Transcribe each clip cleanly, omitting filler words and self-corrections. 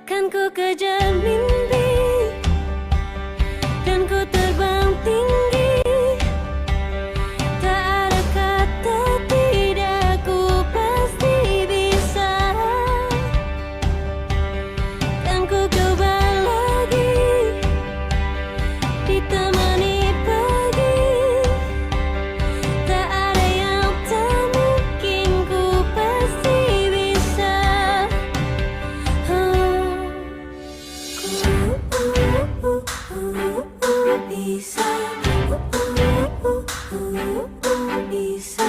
Kan ku kejar mimpi dan ku terbang tinggi. Tak ada kata tidak, ku pasti bisa. Kan ku coba lagi, ditemani pagi. Tak ada yang tak mungkin, ku pasti bisa. Bisa. Bisa.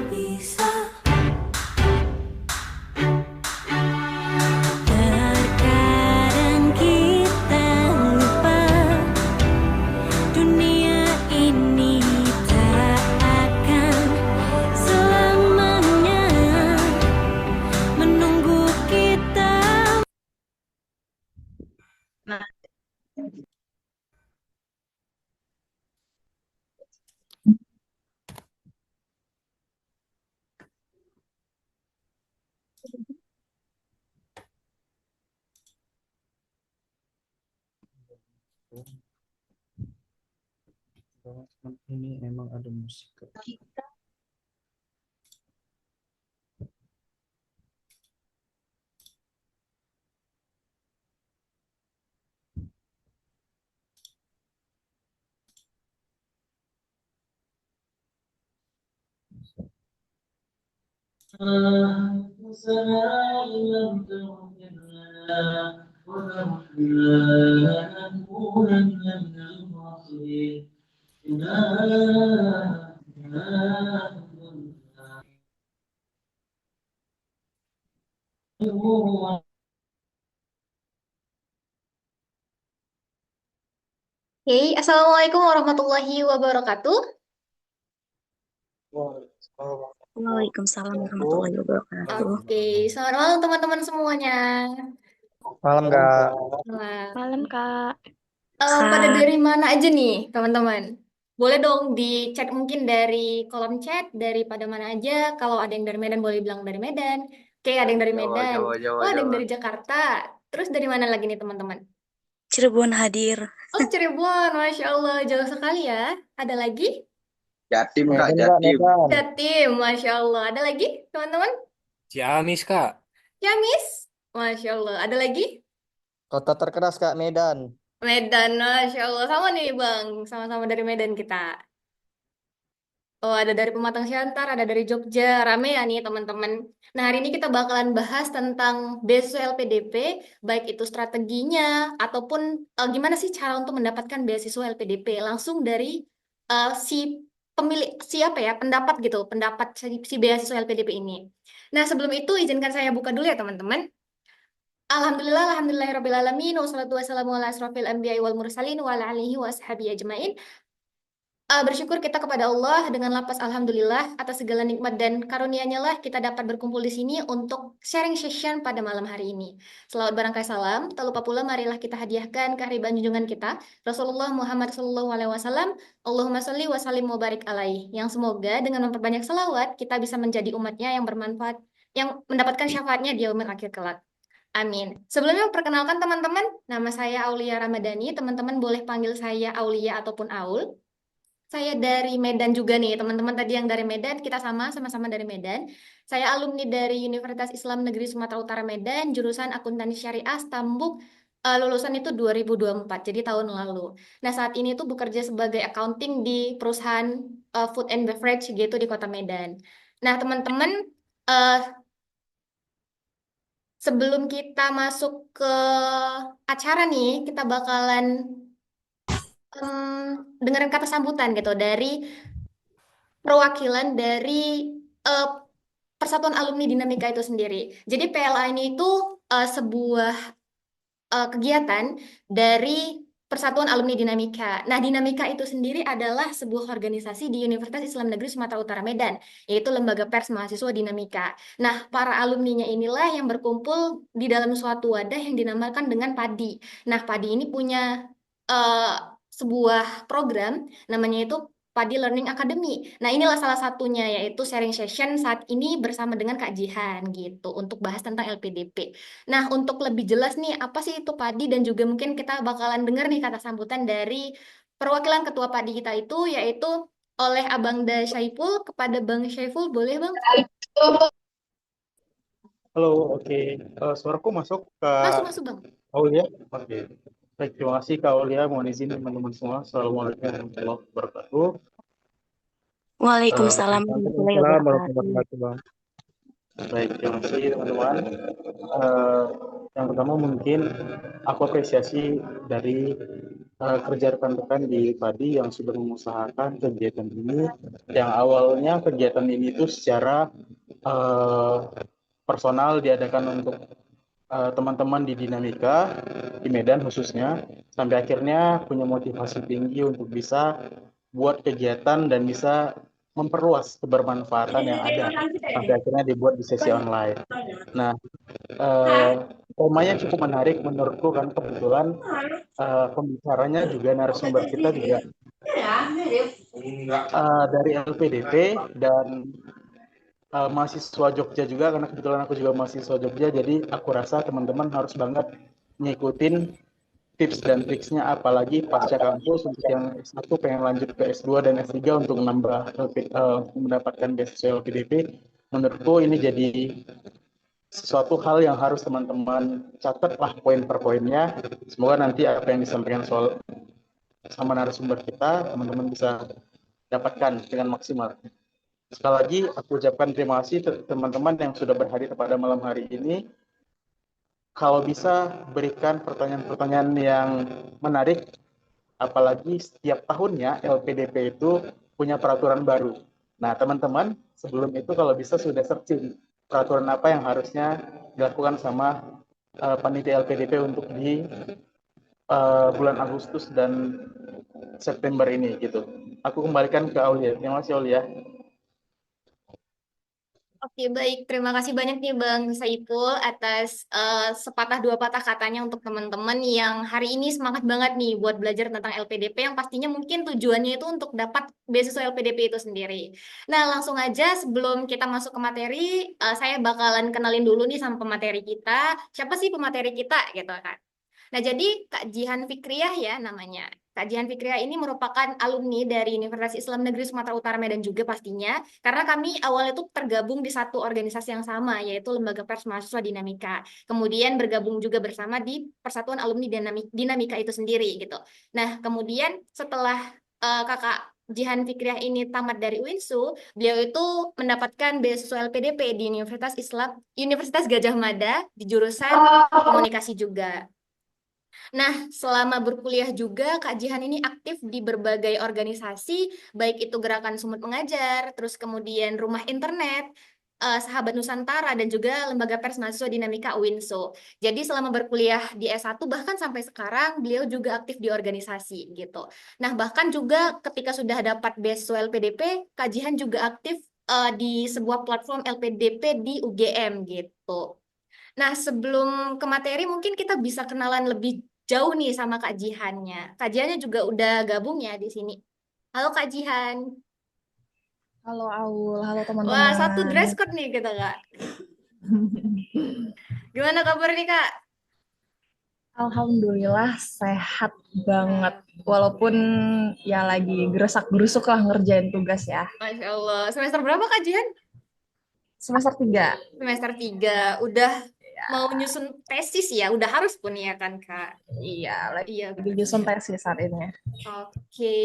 Bisa. Terkadang kita lupa dunia ini tak akan selamanya menunggu kita. Nah, Ini emang ada musik. Oke, Assalamualaikum warahmatullahi wabarakatuh. Waalaikumsalam warahmatullahi wabarakatuh. Oke, selamat malam teman-teman semuanya. Malam Kak. Malam. Malam, Kak. Pada dari mana aja nih, teman-teman? Boleh dong di chat mungkin dari kolom chat, daripada mana aja. Kalau ada yang dari Medan boleh bilang dari Medan. Oke, ada yang dari Medan. Oh, ada yang dari Jakarta. Terus dari mana lagi nih, teman-teman? Cirebon hadir. Oh, Cirebon, Masya Allah. Jauh sekali ya. Ada lagi? Jatim Kak, Medan, Jatim. Medan. Jatim, Masya Allah. Ada lagi, teman-teman? Ciamis, Kak. Ciamis, Masya Allah. Ada lagi? Kota terkeras Kak, Medan. Medan, Masya Allah. Sama nih, Bang. Sama-sama dari Medan kita. Oh, ada dari Pematang Siantar, ada dari Jogja. Rame ya nih, teman-teman. Nah, hari ini kita bakalan bahas tentang beasiswa LPDP, baik itu strateginya, ataupun gimana sih cara untuk mendapatkan beasiswa LPDP. Langsung dari si pemilik, siapa ya, pendapat gitu, pendapat si beasiswa LPDP ini. Nah, sebelum itu izinkan saya buka dulu ya, teman-teman. Alhamdulillah, alhamdulillahirrabbilalamin, wassalatu wassalamu ala asrofil anbiya'i wal mursalin, wa ala alihi wa ashabihi ajmain. Bersyukur kita kepada Allah dengan lapas alhamdulillah atas segala nikmat dan karunia-Nya lah kita dapat berkumpul di sini untuk sharing session pada malam hari ini. Selawat barangkali salam, tak lupa pula marilah kita hadiahkan kehadiran junjungan kita Rasulullah Muhammad Sallallahu Alaihi Wasallam. Allahumma sholli wa sallim wa barik alaih. Yang semoga dengan memperbanyak selawat kita bisa menjadi umatnya yang bermanfaat, yang mendapatkan syafaatnya di yaumil akhir kelak. Amin. Sebelumnya perkenalkan teman-teman, nama saya Aulia Ramadhani. Teman-teman boleh panggil saya Aulia ataupun Aul. Saya dari Medan juga nih, teman-teman tadi yang dari Medan, kita sama-sama dari Medan. Saya alumni dari Universitas Islam Negeri Sumatera Utara Medan, jurusan Akuntansi Syariah Stambuk, lulusan itu 2024, jadi tahun lalu. Nah, saat ini tuh bekerja sebagai accounting di perusahaan food and beverage gitu di Kota Medan. Nah, teman-teman, eh, sebelum kita masuk ke acara nih, kita bakalan dengerin kata sambutan gitu dari perwakilan dari eh, Persatuan Alumni Dinamika itu sendiri. Jadi PLA ini itu sebuah kegiatan dari Persatuan Alumni Dinamika. Nah, Dinamika itu sendiri adalah sebuah organisasi di Universitas Islam Negeri Sumatera Utara Medan, yaitu lembaga pers mahasiswa Dinamika. Nah, para alumninya inilah yang berkumpul di dalam suatu wadah yang dinamakan dengan PADI. Nah, PADI ini punya sebuah program namanya itu Padi Learning Academy. Nah, inilah salah satunya yaitu sharing session saat ini bersama dengan Kak Jihan gitu untuk bahas tentang LPDP. Nah, untuk lebih jelas nih apa sih itu Padi dan juga mungkin kita bakalan dengar nih kata sambutan dari perwakilan ketua Padi kita itu yaitu oleh Abang Syaiful kepada Bang Syaiful, boleh Bang? Halo, oke. Suaraku masuk ke Masuk masuk Bang. Aulia? Oke. Baik, terima kasih Kak Aulia. Mohon izin teman-teman semua. Assalamualaikum warahmatullahi wabarakatuh. Waalaikumsalam warahmatullahi Waalaikumsalam warahmatullahi wabarakatuh. wabarakatuh, Bang. Baik, terima kasih teman-teman. Eh, yang pertama mungkin aku apresiasi dari kerja rekan-rekan di Padi yang sudah mengusahakan kegiatan ini. Yang awalnya kegiatan ini itu secara eh, personal diadakan untuk teman-teman di Dinamika, di Medan khususnya, sampai akhirnya punya motivasi tinggi untuk bisa buat kegiatan dan bisa memperluas kebermanfaatan yang ada, sampai akhirnya dibuat di sesi online. Nah, eh, temanya cukup menarik menurutku kan kebetulan pembicaranya juga narasumber kita juga dari LPDP dan mahasiswa Jogja juga karena kebetulan aku juga mahasiswa Jogja, jadi aku rasa teman-teman harus banget ngikutin tips dan triksnya, apalagi pasca kampus untuk yang S1 pengen lanjut ke S2 dan S3 untuk menambah mendapatkan beasiswa LPDP. Menurutku ini jadi sesuatu hal yang harus teman-teman catat lah poin per poinnya. Semoga nanti apa yang disampaikan soal sama narasumber kita teman-teman bisa dapatkan dengan maksimal. Sekali lagi aku ucapkan terima kasih teman-teman yang sudah berhadir pada malam hari ini. Kalau bisa berikan pertanyaan-pertanyaan yang menarik, apalagi setiap tahunnya LPDP itu punya peraturan baru. Nah, teman-teman, sebelum itu kalau bisa sudah searching peraturan apa yang harusnya dilakukan sama panitia LPDP untuk di bulan Agustus dan September ini gitu. Aku kembalikan ke Aulia. Terima kasih Aulia. Oke, baik. Terima kasih banyak nih Bang Saiful atas sepatah dua patah katanya untuk teman-teman yang hari ini semangat banget nih buat belajar tentang LPDP yang pastinya mungkin tujuannya itu untuk dapat beasiswa LPDP itu sendiri. Nah, langsung aja sebelum kita masuk ke materi, saya bakalan kenalin dulu nih sama pemateri kita. Siapa sih pemateri kita gitu kan? Nah, jadi Kak Jihan Fikriah ya namanya. Kak Jihan Fikriah ini merupakan alumni dari Universitas Islam Negeri Sumatera Utara Medan juga pastinya. Karena kami awalnya itu tergabung di satu organisasi yang sama, yaitu Lembaga Pers Mahasiswa Dinamika. Kemudian bergabung juga bersama di Persatuan Alumni Dinamika itu sendiri gitu. Nah, kemudian setelah Kakak Jihan Fikriah ini tamat dari UINSU, beliau itu mendapatkan beasiswa LPDP di Universitas Gajah Mada di jurusan komunikasi juga. Nah, selama berkuliah juga, Kak Jihan ini aktif di berbagai organisasi, baik itu Gerakan Sumut Mengajar, terus kemudian Rumah Internet, Sahabat Nusantara, dan juga Lembaga Pers Mahasiswa Dinamika UINSO. Jadi selama berkuliah di S1, bahkan sampai sekarang, beliau juga aktif di organisasi gitu. Nah, bahkan juga ketika sudah dapat beasiswa LPDP, Kak Jihan juga aktif di sebuah platform LPDP di UGM gitu. Nah, sebelum ke materi, mungkin kita bisa kenalan lebih jauh nih sama Kak Jihannya. Kak Jihannya juga udah gabung ya di sini. Halo Kak Jihan. Halo Aul, halo Wah, satu teman-teman. dress code nih kita, Kak. Gimana kabar nih, Kak? Alhamdulillah sehat banget. Walaupun ya lagi gerusak-gerusuk lah ngerjain tugas ya. Masya Allah. Semester berapa Kak Jihan? Semester 3. Semester 3. Udah Ya, mau nyusun tesis ya? Udah harus pun ya kan, Kak? iya, lagi Iya, nyusun tesis saat ini. oke.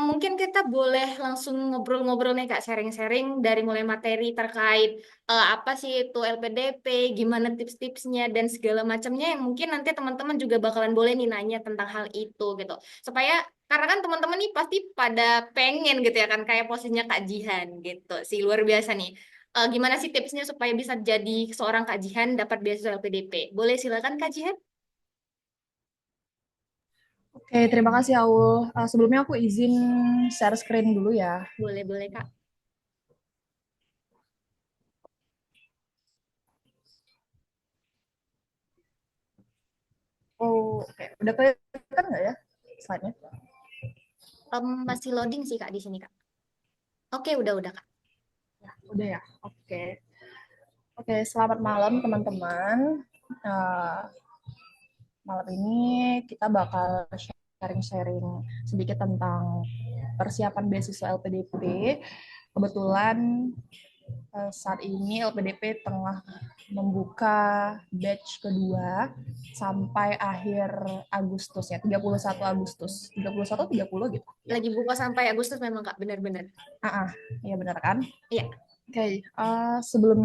Mungkin kita boleh langsung ngobrol-ngobrol nih Kak, sharing-sharing dari mulai materi terkait apa sih itu LPDP, gimana tips-tipsnya dan segala macamnya yang mungkin nanti teman-teman juga bakalan boleh nih nanya tentang hal itu gitu. Supaya karena kan teman-teman nih pasti pada pengen gitu ya kan kayak posisinya Kak Jihan gitu. Sih luar biasa nih. Gimana sih tipsnya supaya bisa jadi seorang Kak Jihan dapat beasiswa LPDP? Boleh silakan Kak Jihan? Oke, terima kasih Aul. Sebelumnya aku izin share screen dulu ya. Boleh-boleh Kak. Oh, oke. Udah kelihatan nggak ya slide-nya? Masih loading sih Kak di sini Kak. Oke, udah Kak. Udah ya? Oke. Oke, selamat malam teman-teman. Eh, Malam ini kita bakal sharing-sharing sedikit tentang persiapan beasiswa LPDP. Kebetulan saat ini LPDP tengah membuka batch kedua sampai akhir Agustus ya, 31 Agustus. 31 30 gitu. Lagi buka sampai Agustus memang Kak, benar-benar. Iya benar kan? Iya. Oke, sebelum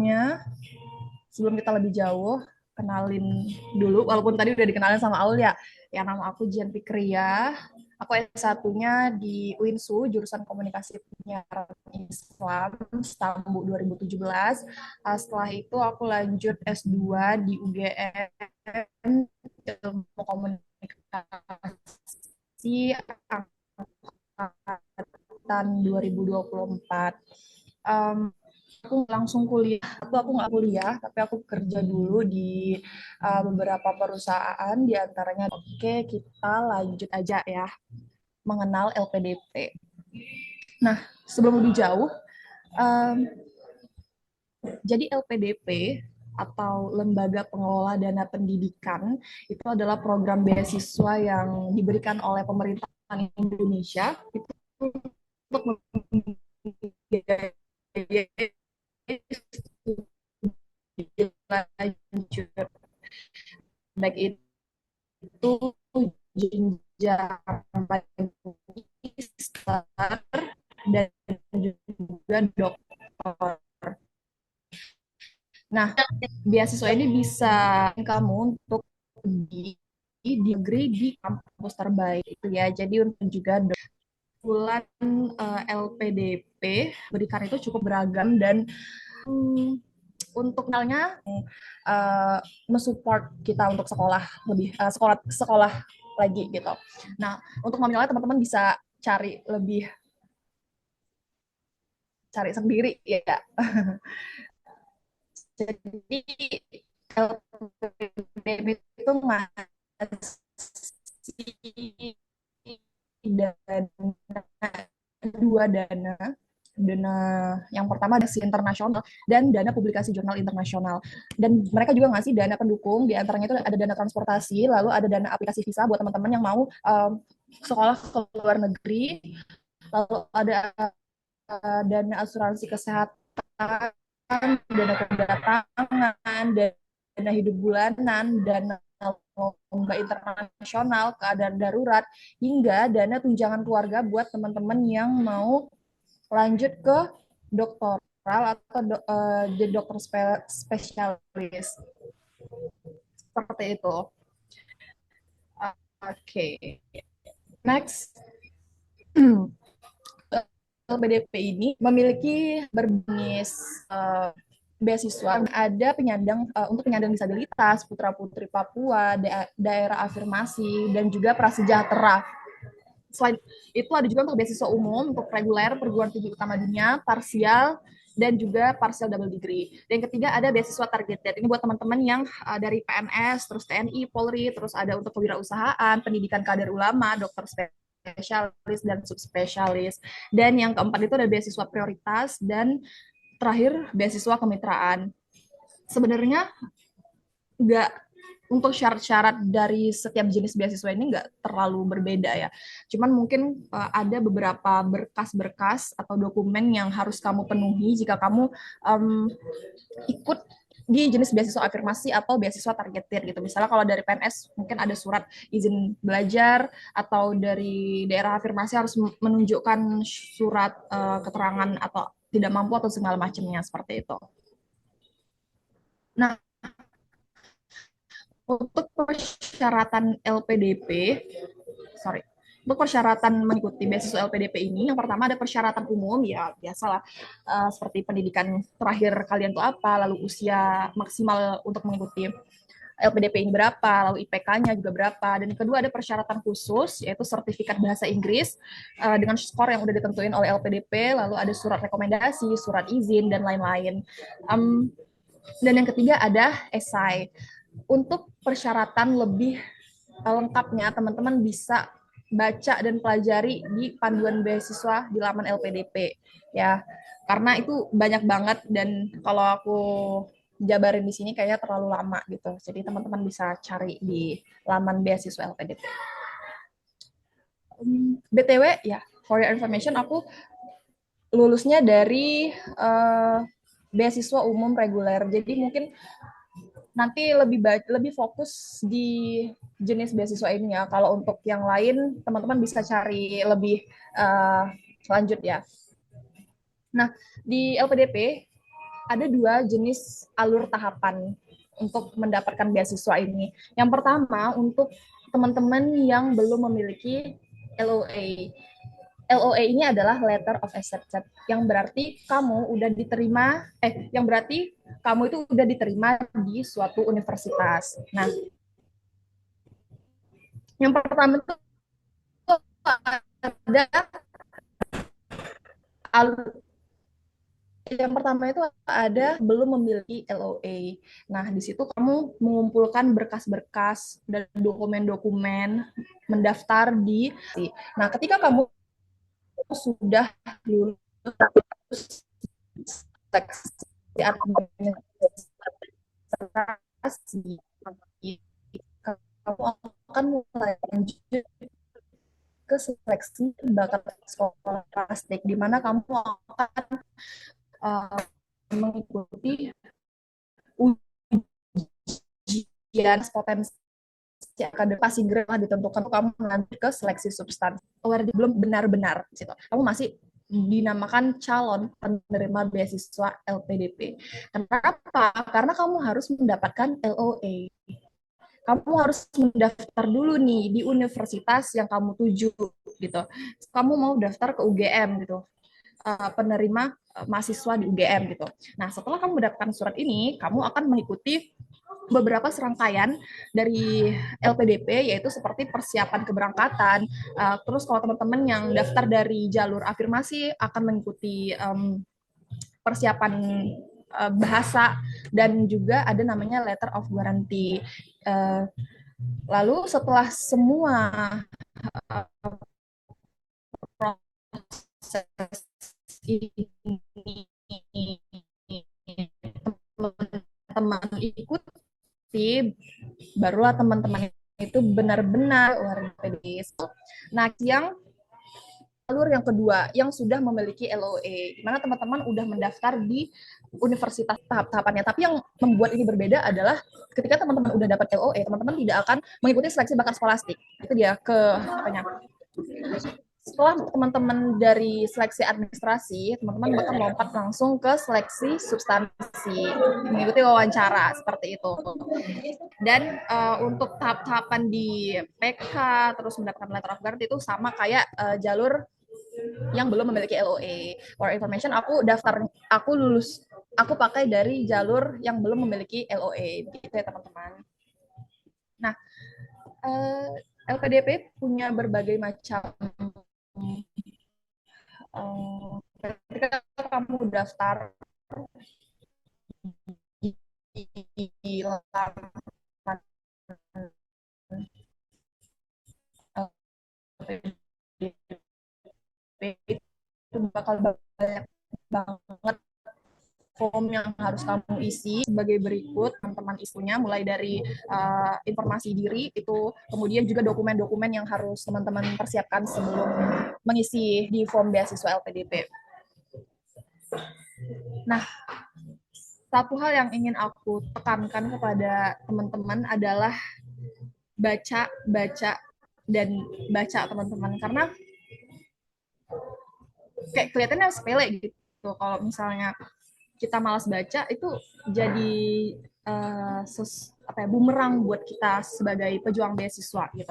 kita lebih jauh, kenalin dulu, walaupun tadi udah dikenalin sama Aul ya. Ya, nama aku Jian Fikriah. Aku S1-nya di UINSU, jurusan Komunikasi Penyiaran Islam, Stambu 2017. Setelah itu aku lanjut S2 di UGM, Ilmu Komunikasi angkatan 2024. Aku langsung kuliah, aku nggak kuliah, tapi aku kerja dulu di beberapa perusahaan, di antaranya. Oke, kita lanjut aja ya, mengenal LPDP. Nah, sebelum lebih jauh, jadi LPDP atau Lembaga Pengelola Dana Pendidikan itu adalah program beasiswa yang diberikan oleh pemerintah Indonesia itu untuk lanjut, baik itu jenjang magister dan juga doktor. Nah, beasiswa ini bisa kamu untuk di negeri di kampus terbaik itu ya. Jadi untuk juga bulan LPDP berikan itu cukup beragam dan untuk misalnya mensupport kita untuk sekolah lebih sekolah lagi gitu. Nah, untuk nominalnya teman-teman bisa cari sendiri ya. Jadi LPDP itu ngasih dua dana yang pertama dana internasional dan dana publikasi jurnal internasional, dan mereka juga ngasih dana pendukung, di antaranya itu ada dana transportasi, lalu ada dana aplikasi visa buat teman-teman yang mau sekolah ke luar negeri, lalu ada dana asuransi kesehatan, dana kedatangan, dana hidup bulanan, dana lomba internasional, keadaan darurat, hingga dana tunjangan keluarga buat teman-teman yang mau lanjut ke doktoral atau jadi dokter spesialis. Seperti itu. Oke. Next. LPDP ini memiliki berbagai beasiswa, ada penyandang untuk penyandang disabilitas, putra-putri Papua, daerah afirmasi, dan juga prasejahtera. Selain itu ada juga untuk beasiswa umum, untuk reguler, perguruan tinggi utama dunia, parsial, dan juga partial double degree. Dan yang ketiga ada beasiswa targeted. Ini buat teman-teman yang dari PNS, terus TNI, Polri, terus ada untuk kewirausahaan, pendidikan kader ulama, dokter spesialis, dan subspesialis. Dan yang keempat itu ada beasiswa prioritas, dan terakhir beasiswa kemitraan. Sebenarnya untuk syarat-syarat dari setiap jenis beasiswa ini nggak terlalu berbeda ya. Cuman mungkin ada beberapa berkas-berkas atau dokumen yang harus kamu penuhi jika kamu ikut di jenis beasiswa afirmasi atau beasiswa targeted gitu. Misalnya kalau dari PNS mungkin ada surat izin belajar, atau dari daerah afirmasi harus menunjukkan surat keterangan atau tidak mampu atau segala macamnya, seperti itu. Nah, untuk persyaratan mengikuti beasiswa LPDP ini, yang pertama ada persyaratan umum, ya biasalah, seperti pendidikan terakhir kalian tuh apa, lalu usia maksimal untuk mengikuti LPDP ini berapa, lalu IPK-nya juga berapa, dan yang kedua ada persyaratan khusus, yaitu sertifikat bahasa Inggris dengan skor yang udah ditentuin oleh LPDP, lalu ada surat rekomendasi, surat izin, dan lain-lain. Dan yang ketiga ada esai. Untuk persyaratan lebih lengkapnya, teman-teman bisa baca dan pelajari di panduan beasiswa di laman LPDP ya. Karena itu banyak banget dan kalau aku jabarin di sini kayaknya terlalu lama gitu. Jadi teman-teman bisa cari di laman beasiswa LPDP. BTW ya, for your information aku lulusnya dari beasiswa umum reguler. Jadi mungkin nanti lebih fokus di jenis beasiswa ini ya. Kalau untuk yang lain teman-teman bisa cari lebih lanjut ya. Nah, di LPDP ada 2 jenis alur tahapan untuk mendapatkan beasiswa ini. Yang pertama untuk teman-teman yang belum memiliki LOA. LOA ini adalah letter of acceptance yang berarti kamu itu udah diterima di suatu universitas. Nah, yang pertama itu ada belum memiliki LOA. Nah, di situ kamu mengumpulkan berkas-berkas dan dokumen-dokumen mendaftar di. Nah, ketika kamu sudah lulus seleksi administrasi, kamu akan mulai lanjut ke seleksi bakat skolastik, di mana kamu akan mengikuti ujian potensi akademik passing grade lah ditentukan kamu nanti ke seleksi substansi. Belum benar-benar situ. Kamu masih dinamakan calon penerima beasiswa LPDP. Kenapa? Karena kamu harus mendapatkan LOA. Kamu harus mendaftar dulu nih di universitas yang kamu tuju gitu. Kamu mau daftar ke UGM gitu. Penerima mahasiswa di UGM gitu. Nah, setelah kamu mendapatkan surat ini, kamu akan mengikuti beberapa serangkaian dari LPDP, yaitu seperti persiapan keberangkatan. Terus kalau teman-teman yang daftar dari jalur afirmasi akan mengikuti persiapan bahasa dan juga ada namanya letter of guarantee. Lalu setelah semua proses ini teman-teman ikuti, barulah teman-teman itu benar-benar PDS. Nah, alur yang kedua yang sudah memiliki LOA, di mana teman-teman udah mendaftar di universitas tahap-tahapannya. Tapi yang membuat ini berbeda adalah ketika teman-teman udah dapat LOA, teman-teman tidak akan mengikuti seleksi bakat skolastik. Itu dia ke apanya. Setelah teman-teman dari seleksi administrasi, teman-teman bakal lompat langsung ke seleksi substansi, mengikuti wawancara seperti itu. Dan untuk tahap-tahapan di PK, terus mendapatkan letter of guarantee itu sama kayak jalur yang belum memiliki LOA. For information, aku pakai dari jalur yang belum memiliki LOA, gitu ya teman-teman. Nah, LPDP punya berbagai macam ketika kamu daftar di laman itu bakal banyak banget form yang harus kamu isi sebagai berikut. Teman-teman isunya mulai dari informasi diri itu, kemudian juga dokumen-dokumen yang harus teman-teman persiapkan sebelum mengisi di form beasiswa LPDP. Nah, satu hal yang ingin aku tekankan kepada teman-teman adalah baca teman-teman, karena kayak kelihatannya sepele gitu. Kalau misalnya kita malas baca, itu jadi bumerang buat kita sebagai pejuang beasiswa gitu.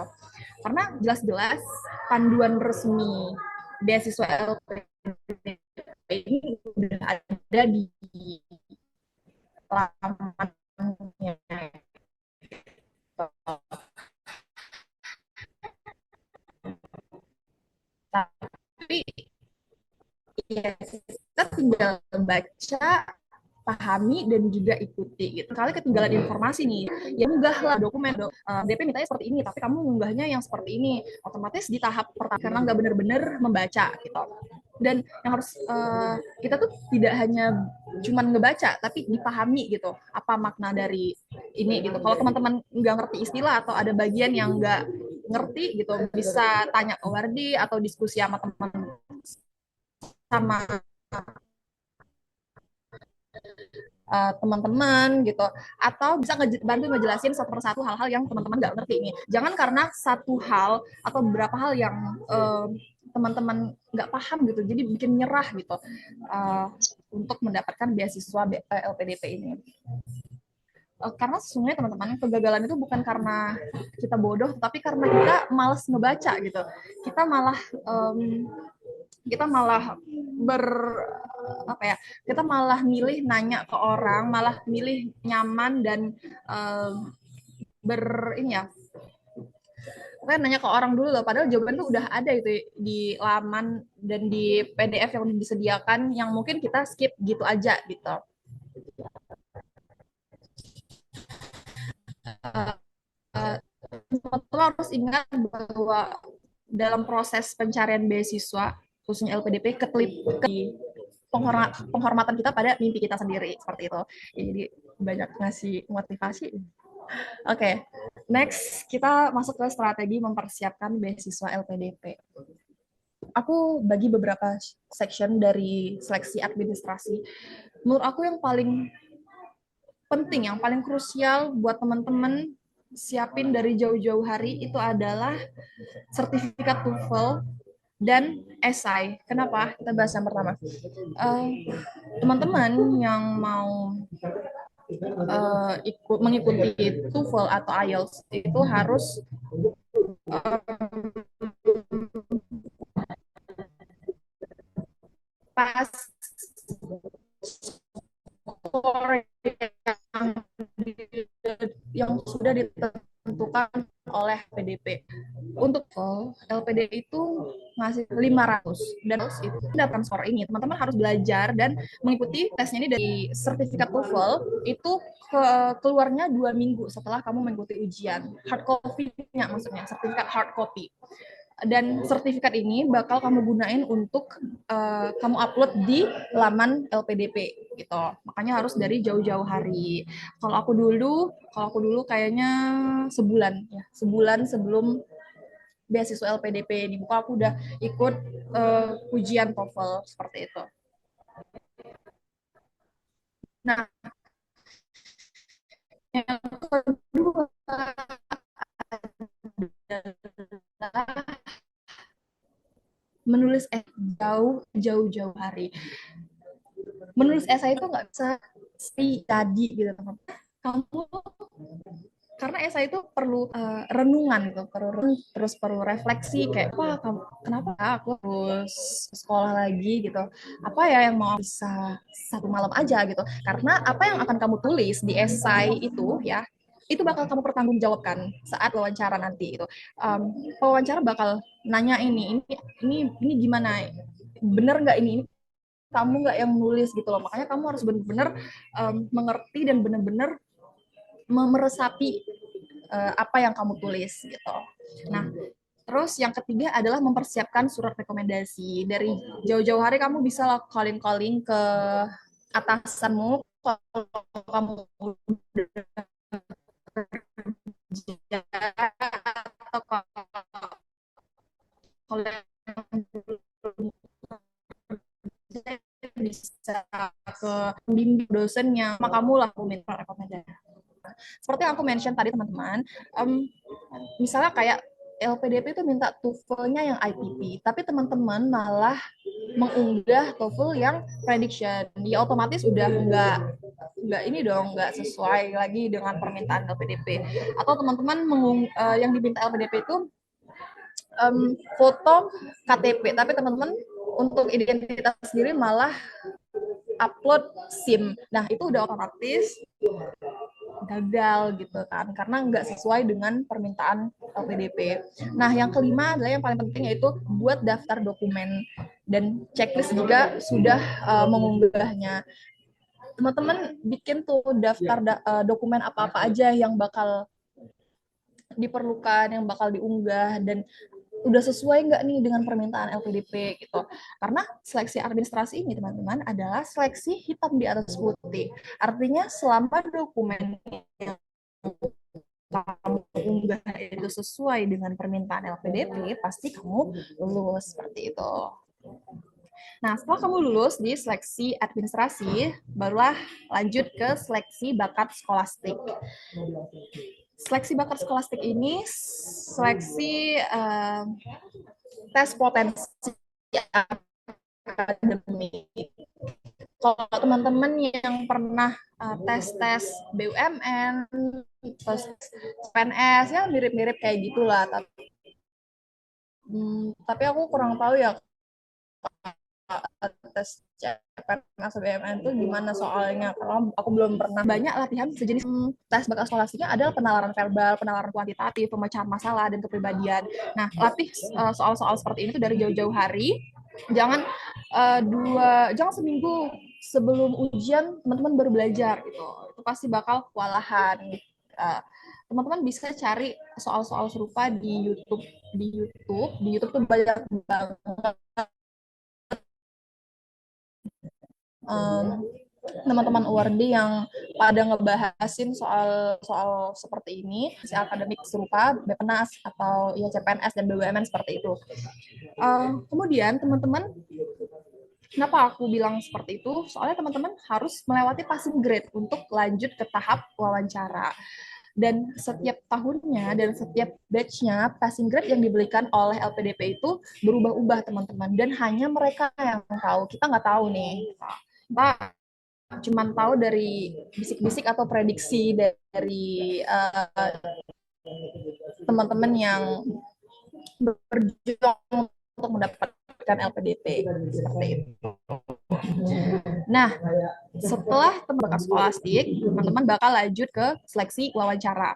Karena jelas-jelas panduan resmi beasiswa LPDP ini udah ada di lamannya. Tapi ya kita tinggal baca, pahami dan juga ikuti gitu. Kali ketinggalan informasi nih, ya unggahlah dokumen DP mintanya seperti ini, tapi kamu unggahnya yang seperti ini, otomatis di tahap pertama karena nggak benar-benar membaca gitu. Dan yang harus kita tuh tidak hanya cuman ngebaca, tapi dipahami gitu apa makna dari ini gitu. Kalau teman-teman nggak ngerti istilah atau ada bagian yang nggak ngerti gitu, bisa tanya ke Wardi atau diskusi sama teman-teman gitu, atau bisa bantu ngejelasin satu persatu hal-hal yang teman-teman nggak ngerti ini. Jangan karena satu hal atau beberapa hal yang teman-teman nggak paham gitu, jadi bikin nyerah gitu untuk mendapatkan beasiswa LPDP ini. Karena sesungguhnya teman-teman, kegagalan itu bukan karena kita bodoh, tapi karena kita malas ngebaca gitu. Kita malah kita malah milih nanya ke orang, malah milih nyaman dan nanya ke orang dulu loh, padahal jawaban tuh udah ada itu di laman dan di PDF yang disediakan, yang mungkin kita skip gitu aja gitu. Teman-teman harus ingat bahwa dalam proses pencarian beasiswa, khususnya LPDP, penghormatan kita pada mimpi kita sendiri, seperti itu. Jadi banyak ngasih motivasi. Oke, next kita masuk ke strategi mempersiapkan beasiswa LPDP. Aku bagi beberapa section dari seleksi administrasi. Menurut aku yang paling penting, yang paling krusial buat teman-teman siapin dari jauh-jauh hari itu adalah sertifikat TOEFL dan esai. Kenapa? Kita bahas yang pertama. Teman-teman yang mau mengikuti TOEFL atau IELTS itu harus pas skor yang sudah ditentukan oleh PDP. Untuk LPD itu ngasih 500 dan itu mendapatkan skor ini. Teman-teman harus belajar dan mengikuti tesnya ini dari sertifikat TOEFL itu keluarnya 2 minggu setelah kamu mengikuti ujian. Hard copy-nya maksudnya, sertifikat hard copy. Dan sertifikat ini bakal kamu gunain untuk kamu upload di laman LPDP gitu. Makanya harus dari jauh-jauh hari. Kalau aku dulu kayaknya sebulan sebelum beasiswa LPDP dibuka aku udah ikut ujian TOEFL seperti itu. Nah, yang kedua menulis jauh-jauh hari. Menulis esai itu nggak bisa tadi gitu teman. Kamu karena esai itu perlu renungan gitu, perlu refleksi kayak kenapa aku harus sekolah lagi gitu, apa ya yang mau bisa 1 malam aja gitu, karena apa yang akan kamu tulis di esai itu ya itu bakal kamu pertanggungjawabkan saat wawancara nanti itu. Pewawancara bakal nanya ini gimana, bener nggak ini kamu nggak yang nulis gitu loh. Makanya kamu harus benar-benar mengerti dan benar-benar meresapi apa yang kamu tulis gitu. Nah, terus yang ketiga adalah mempersiapkan surat rekomendasi. Dari jauh-jauh hari kamu bisa calling ke atasanmu kalau kamu udah atau kalau bisa ke pembimbing dosennya, maka kamu lah minta rekomendasi. Seperti yang aku mention tadi teman-teman, misalnya kayak LPDP itu minta TOEFL-nya yang IPP, tapi teman-teman malah mengunggah TOEFL yang prediction, ya otomatis udah nggak sesuai lagi dengan permintaan LPDP. Atau teman-teman yang diminta LPDP itu foto KTP, tapi teman-teman untuk identitas sendiri malah upload SIM. Nah, itu udah otomatis gagal gitu kan, karena nggak sesuai dengan permintaan LPDP. Nah, yang kelima adalah yang paling penting, yaitu buat daftar dokumen dan checklist juga sudah mengunggahnya. teman-teman bikin tuh daftar dokumen apa-apa aja yang bakal diperlukan, yang bakal diunggah, dan udah sesuai nggak nih dengan permintaan LPDP gitu. Karena seleksi administrasi ini teman-teman adalah seleksi hitam di atas putih. Artinya selama dokumen yang kamu unggah itu sesuai dengan permintaan LPDP, pasti kamu lulus seperti itu. Nah, setelah kamu lulus di seleksi administrasi, barulah lanjut ke seleksi bakat skolastik. Seleksi bakat skolastik ini seleksi tes potensi akademik. Kalau teman-teman yang pernah tes-tes BUMN, tes PNS, ya mirip-mirip kayak gitulah. Tapi aku kurang tahu ya tes CPNS BUMN itu gimana soalnya, karena aku belum pernah. Banyak latihan sejenis tes bakat skolastiknya adalah penalaran verbal, penalaran kuantitatif, pemecahan masalah, dan kepribadian. Nah, latih soal-soal seperti ini tuh dari jauh-jauh hari. Jangan jangan seminggu sebelum ujian teman-teman baru belajar gitu. Itu pasti bakal kewalahan. Teman-teman bisa cari soal-soal serupa di YouTube. Di YouTube tuh banyak banget teman-teman URD yang pada ngebahasin soal seperti ini, akademik serupa BPNAS atau ya CPNS dan BUMN seperti itu. Kemudian teman-teman, kenapa aku bilang seperti itu? Soalnya teman-teman harus melewati passing grade untuk lanjut ke tahap wawancara. Dan setiap tahunnya dan setiap batch-nya passing grade yang diberikan oleh LPDP itu berubah-ubah teman-teman, dan hanya mereka yang tahu. Kita nggak tahu nih. Kita cuma tahu dari bisik-bisik atau prediksi dari teman-teman yang berjuang untuk mendapatkan LPDP seperti itu. Nah, setelah bakat skolastik, teman-teman bakal lanjut ke seleksi wawancara.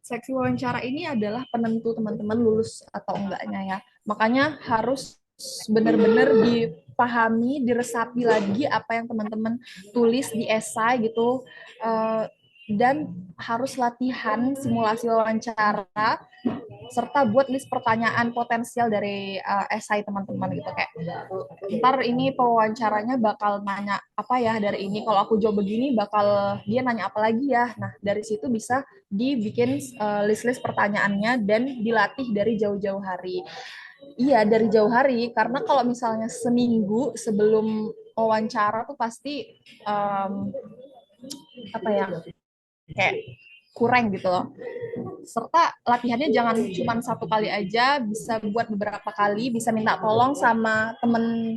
Seleksi wawancara ini adalah penentu teman-teman lulus atau enggaknya ya. Makanya harus benar-benar dipahami, diresapi lagi apa yang teman-teman tulis di esai gitu, dan harus latihan simulasi wawancara serta buat list pertanyaan potensial dari esai teman-teman gitu. Kayak ntar ini pewawancaranya bakal nanya apa ya dari ini, kalau aku jawab begini bakal dia nanya apa lagi ya. Nah, dari situ bisa dibikin list-list pertanyaannya dan dilatih dari jauh-jauh hari. Iya, dari jauh hari, karena kalau misalnya seminggu sebelum wawancara tuh pasti apa ya, kayak kurang gitu loh. Serta latihannya jangan cuma satu kali aja, bisa buat beberapa kali, bisa minta tolong sama teman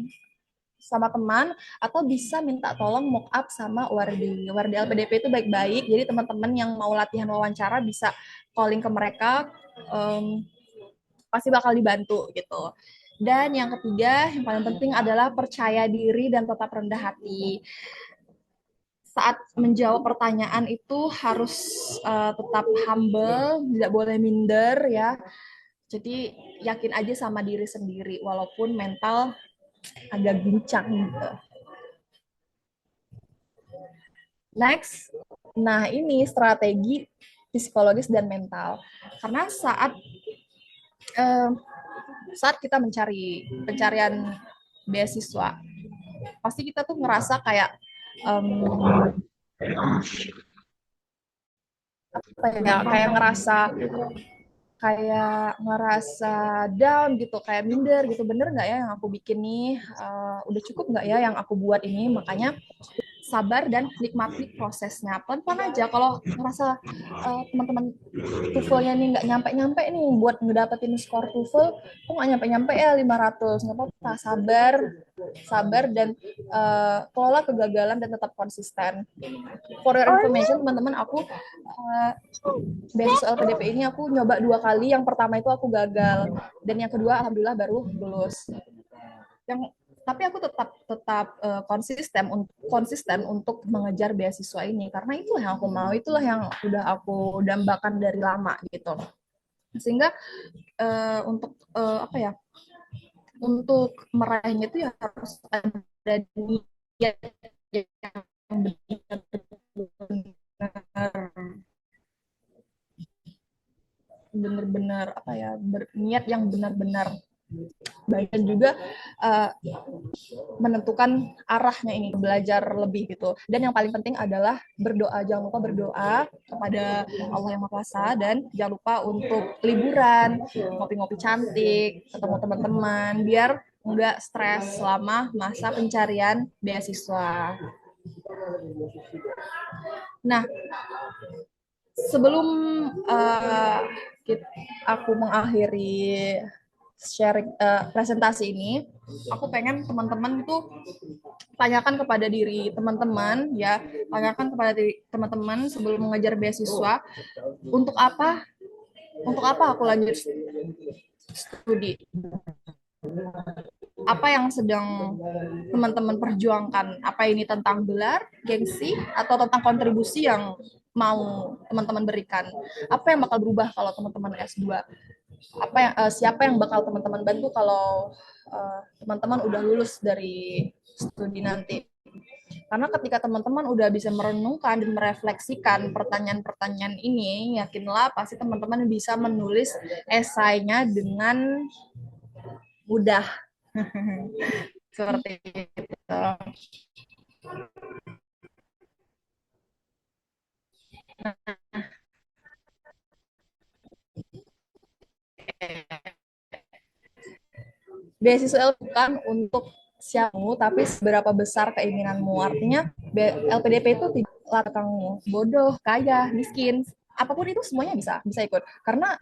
atau bisa minta tolong mock up sama wardi LPDP itu baik-baik. Jadi teman-teman yang mau latihan wawancara bisa calling ke mereka, pasti bakal dibantu gitu. Dan yang ketiga, yang paling penting adalah percaya diri dan tetap rendah hati. Saat menjawab pertanyaan itu harus tetap humble, tidak boleh minder ya. Jadi yakin aja sama diri sendiri walaupun mental agak guncang gitu. Next, nah ini strategi psikologis dan mental. Karena saat kita pencarian beasiswa, pasti kita tuh ngerasa kayak ngerasa down gitu, kayak minder gitu. Bener nggak ya yang aku bikin nih, udah cukup nggak ya yang aku buat ini? Makanya sabar dan nikmati prosesnya. Pelan-pelan aja. Kalau ngerasa teman-teman TOEFL-nya nih nggak nyampe-nyampe nih buat ngedapetin skor TOEFL, kok nggak nyampe-nyampe ya 500, nggak apa-apa. Sabar dan kelola kegagalan dan tetap konsisten. For your information, teman-teman, aku beasiswa LPDP ini aku nyoba 2 kali. Yang pertama itu aku gagal, dan yang kedua alhamdulillah baru lulus. Tapi aku tetap konsisten untuk mengejar beasiswa ini, karena itulah yang aku mau, itulah yang udah aku dambakan dari lama gitu. Sehingga untuk meraihnya itu ya harus ada niat yang benar-benar apa ya, berniat yang benar-benar baik, dan juga uh, menentukan arahnya ini, belajar lebih gitu. Dan yang paling penting adalah berdoa, jangan lupa berdoa kepada Allah yang Maha Kuasa, dan jangan lupa untuk liburan, ngopi-ngopi cantik, ketemu teman-teman, biar nggak stres selama masa pencarian beasiswa. Nah, sebelum uh, aku mengakhiri sharing presentasi ini, aku pengen teman-teman itu tanyakan kepada diri teman-teman ya, tanyakan kepada diri teman-teman sebelum mengejar beasiswa, untuk apa aku lanjut studi, apa yang sedang teman-teman perjuangkan, apa ini tentang gelar, gengsi, atau tentang kontribusi yang mau teman-teman berikan, apa yang bakal berubah kalau teman-teman S2, apa yang siapa yang bakal teman-teman bantu kalau teman-teman udah lulus dari studi nanti. Karena ketika teman-teman udah bisa merenungkan dan merefleksikan pertanyaan-pertanyaan ini, yakinlah pasti teman-teman bisa menulis esainya dengan mudah. Seperti itu. Beasiswa bukan untuk siapamu, tapi seberapa besar keinginanmu. Artinya LPDP itu tidak latarmu bodoh, kaya, miskin, apapun itu semuanya bisa ikut. Karena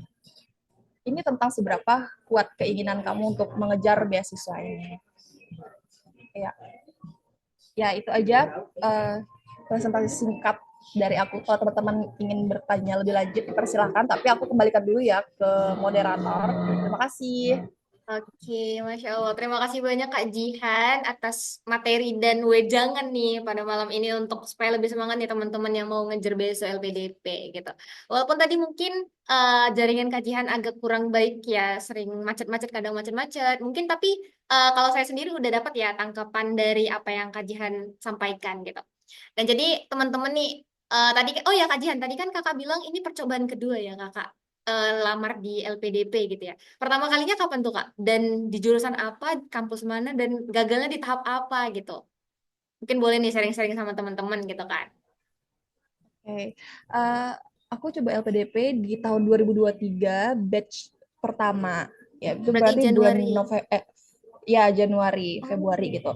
ini tentang seberapa kuat keinginan kamu untuk mengejar beasiswa ini. Ya itu aja presentasi singkat dari aku. Kalau teman-teman ingin bertanya lebih lanjut, dipersilahkan. Tapi aku kembalikan dulu ya ke moderator. Terima kasih. Oke, Masya Allah. Terima kasih banyak Kak Jihan atas materi dan wejangan nih pada malam ini untuk supaya lebih semangat nih teman-teman yang mau ngejar beasiswa LPDP gitu. Walaupun tadi mungkin jaringan Kak Jihan agak kurang baik ya, sering macet-macet, kadang macet-macet. Mungkin tapi kalau saya sendiri udah dapat ya tangkapan dari apa yang Kak Jihan sampaikan gitu. Dan jadi teman-teman nih, tadi, oh ya Kak Jihan, tadi kan Kakak bilang ini percobaan kedua ya Kakak lamar di LPDP gitu ya. Pertama kalinya kapan tuh Kak? Dan di jurusan apa, kampus mana, dan gagalnya di tahap apa gitu? Mungkin boleh nih sharing-sharing sama teman-teman gitu kan. Oke. Aku coba LPDP di tahun 2023, batch pertama. Ya, itu Berarti berarti bulan Januari. Januari, Februari gitu.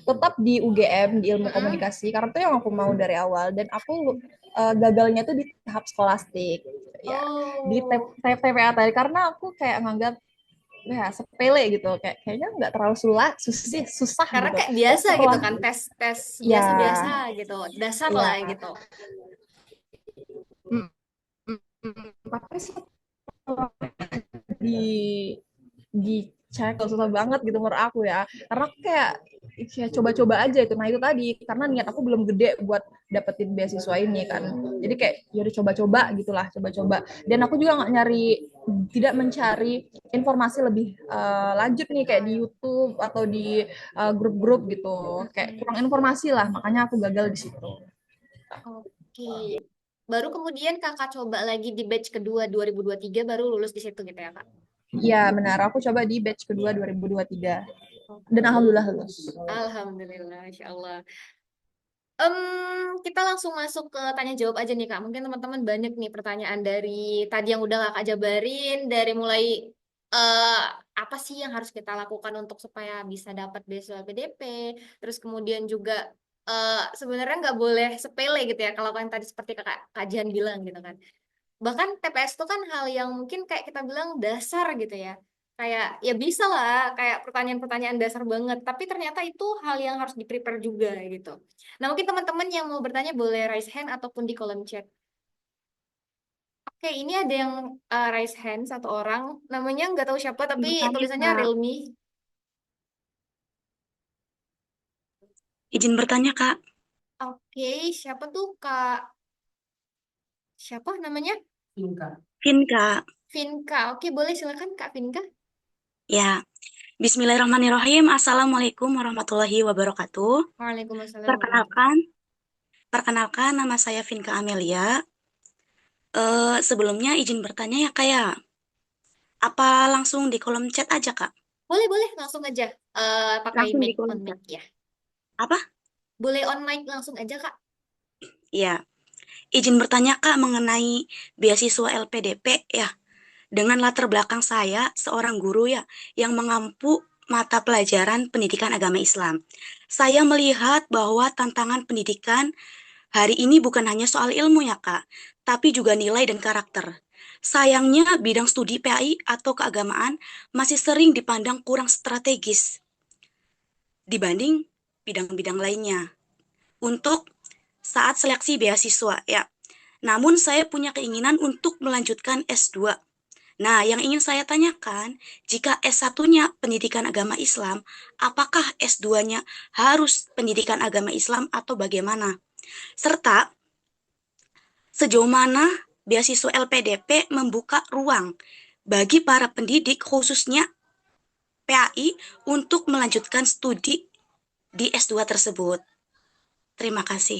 Tetap di UGM, di ilmu komunikasi, karena itu yang aku mau dari awal, dan aku gagalnya tuh di tahap skolastik ya, di TPA tadi, karena aku kayak nganggap ya sepele gitu, kayaknya nggak terlalu susah Karena gitu. kayak biasa Setelah gitu kan, tes ya biasa-biasa gitu, dasar ya lah gitu. tapi di dicek susah banget gitu menurut aku ya, karena aku kayak coba-coba aja itu. Nah itu tadi, karena niat aku belum gede buat dapetin beasiswa ini kan, jadi kayak ya udah coba-coba gitulah, coba-coba. Dan aku juga tidak mencari informasi lebih lanjut nih kayak di YouTube atau di grup-grup gitu, kayak kurang informasi lah, makanya aku gagal di situ. Oke. Baru kemudian Kakak coba lagi di batch kedua 2023 baru lulus di situ gitu ya Kak? Iya benar, aku coba di batch kedua 2023 dan alhamdulillah lulus. Alhamdulillah, Insya Allah. Kita langsung masuk ke tanya jawab aja nih Kak. Mungkin teman-teman banyak nih pertanyaan dari tadi yang udah Kakak jabarin, dari mulai eh, apa sih yang harus kita lakukan untuk supaya bisa dapat beasiswa PDP. Terus kemudian juga sebenarnya nggak boleh sepele gitu ya. Kalau kan tadi seperti Kakak kajian bilang gitu kan. Bahkan TPS itu kan hal yang mungkin kayak kita bilang dasar gitu ya. Kayak ya bisa lah, kayak pertanyaan-pertanyaan dasar banget. Tapi ternyata itu hal yang harus di-prepare juga gitu. Nah mungkin teman-teman yang mau bertanya boleh raise hand ataupun di kolom chat. Oke, ini ada yang raise hand satu orang. Namanya nggak tahu siapa, tapi Bertanya, tulisannya Kak. Realme. Izin bertanya, Kak. Oke, siapa tuh Kak? Siapa namanya? Vin, Kak. Vinka. Oke, boleh silakan Kak Vinka. Ya, Bismillahirrahmanirrahim. Assalamualaikum warahmatullahi wabarakatuh. Waalaikumsalam Perkenalkan, perkenalkan nama saya Vinka Amelia. Sebelumnya izin bertanya ya Kak ya. Apa langsung di kolom chat aja Kak? Boleh langsung aja. Pakai Langsung di mic kolom on chat. mic ya. Apa? Boleh on mic langsung aja Kak. Ya. Izin bertanya Kak mengenai beasiswa LPDP ya. Dengan latar belakang saya seorang guru ya yang mengampu mata pelajaran pendidikan agama Islam. Saya melihat bahwa tantangan pendidikan hari ini bukan hanya soal ilmu ya Kak, tapi juga nilai dan karakter. Sayangnya bidang studi PAI atau keagamaan masih sering dipandang kurang strategis dibanding bidang-bidang lainnya untuk saat seleksi beasiswa ya. Namun saya punya keinginan untuk melanjutkan S2. Nah, yang ingin saya tanyakan, jika S1-nya pendidikan agama Islam, apakah S2-nya harus pendidikan agama Islam atau bagaimana? Serta sejauh mana beasiswa LPDP membuka ruang bagi para pendidik khususnya PAI untuk melanjutkan studi di S2 tersebut. Terima kasih.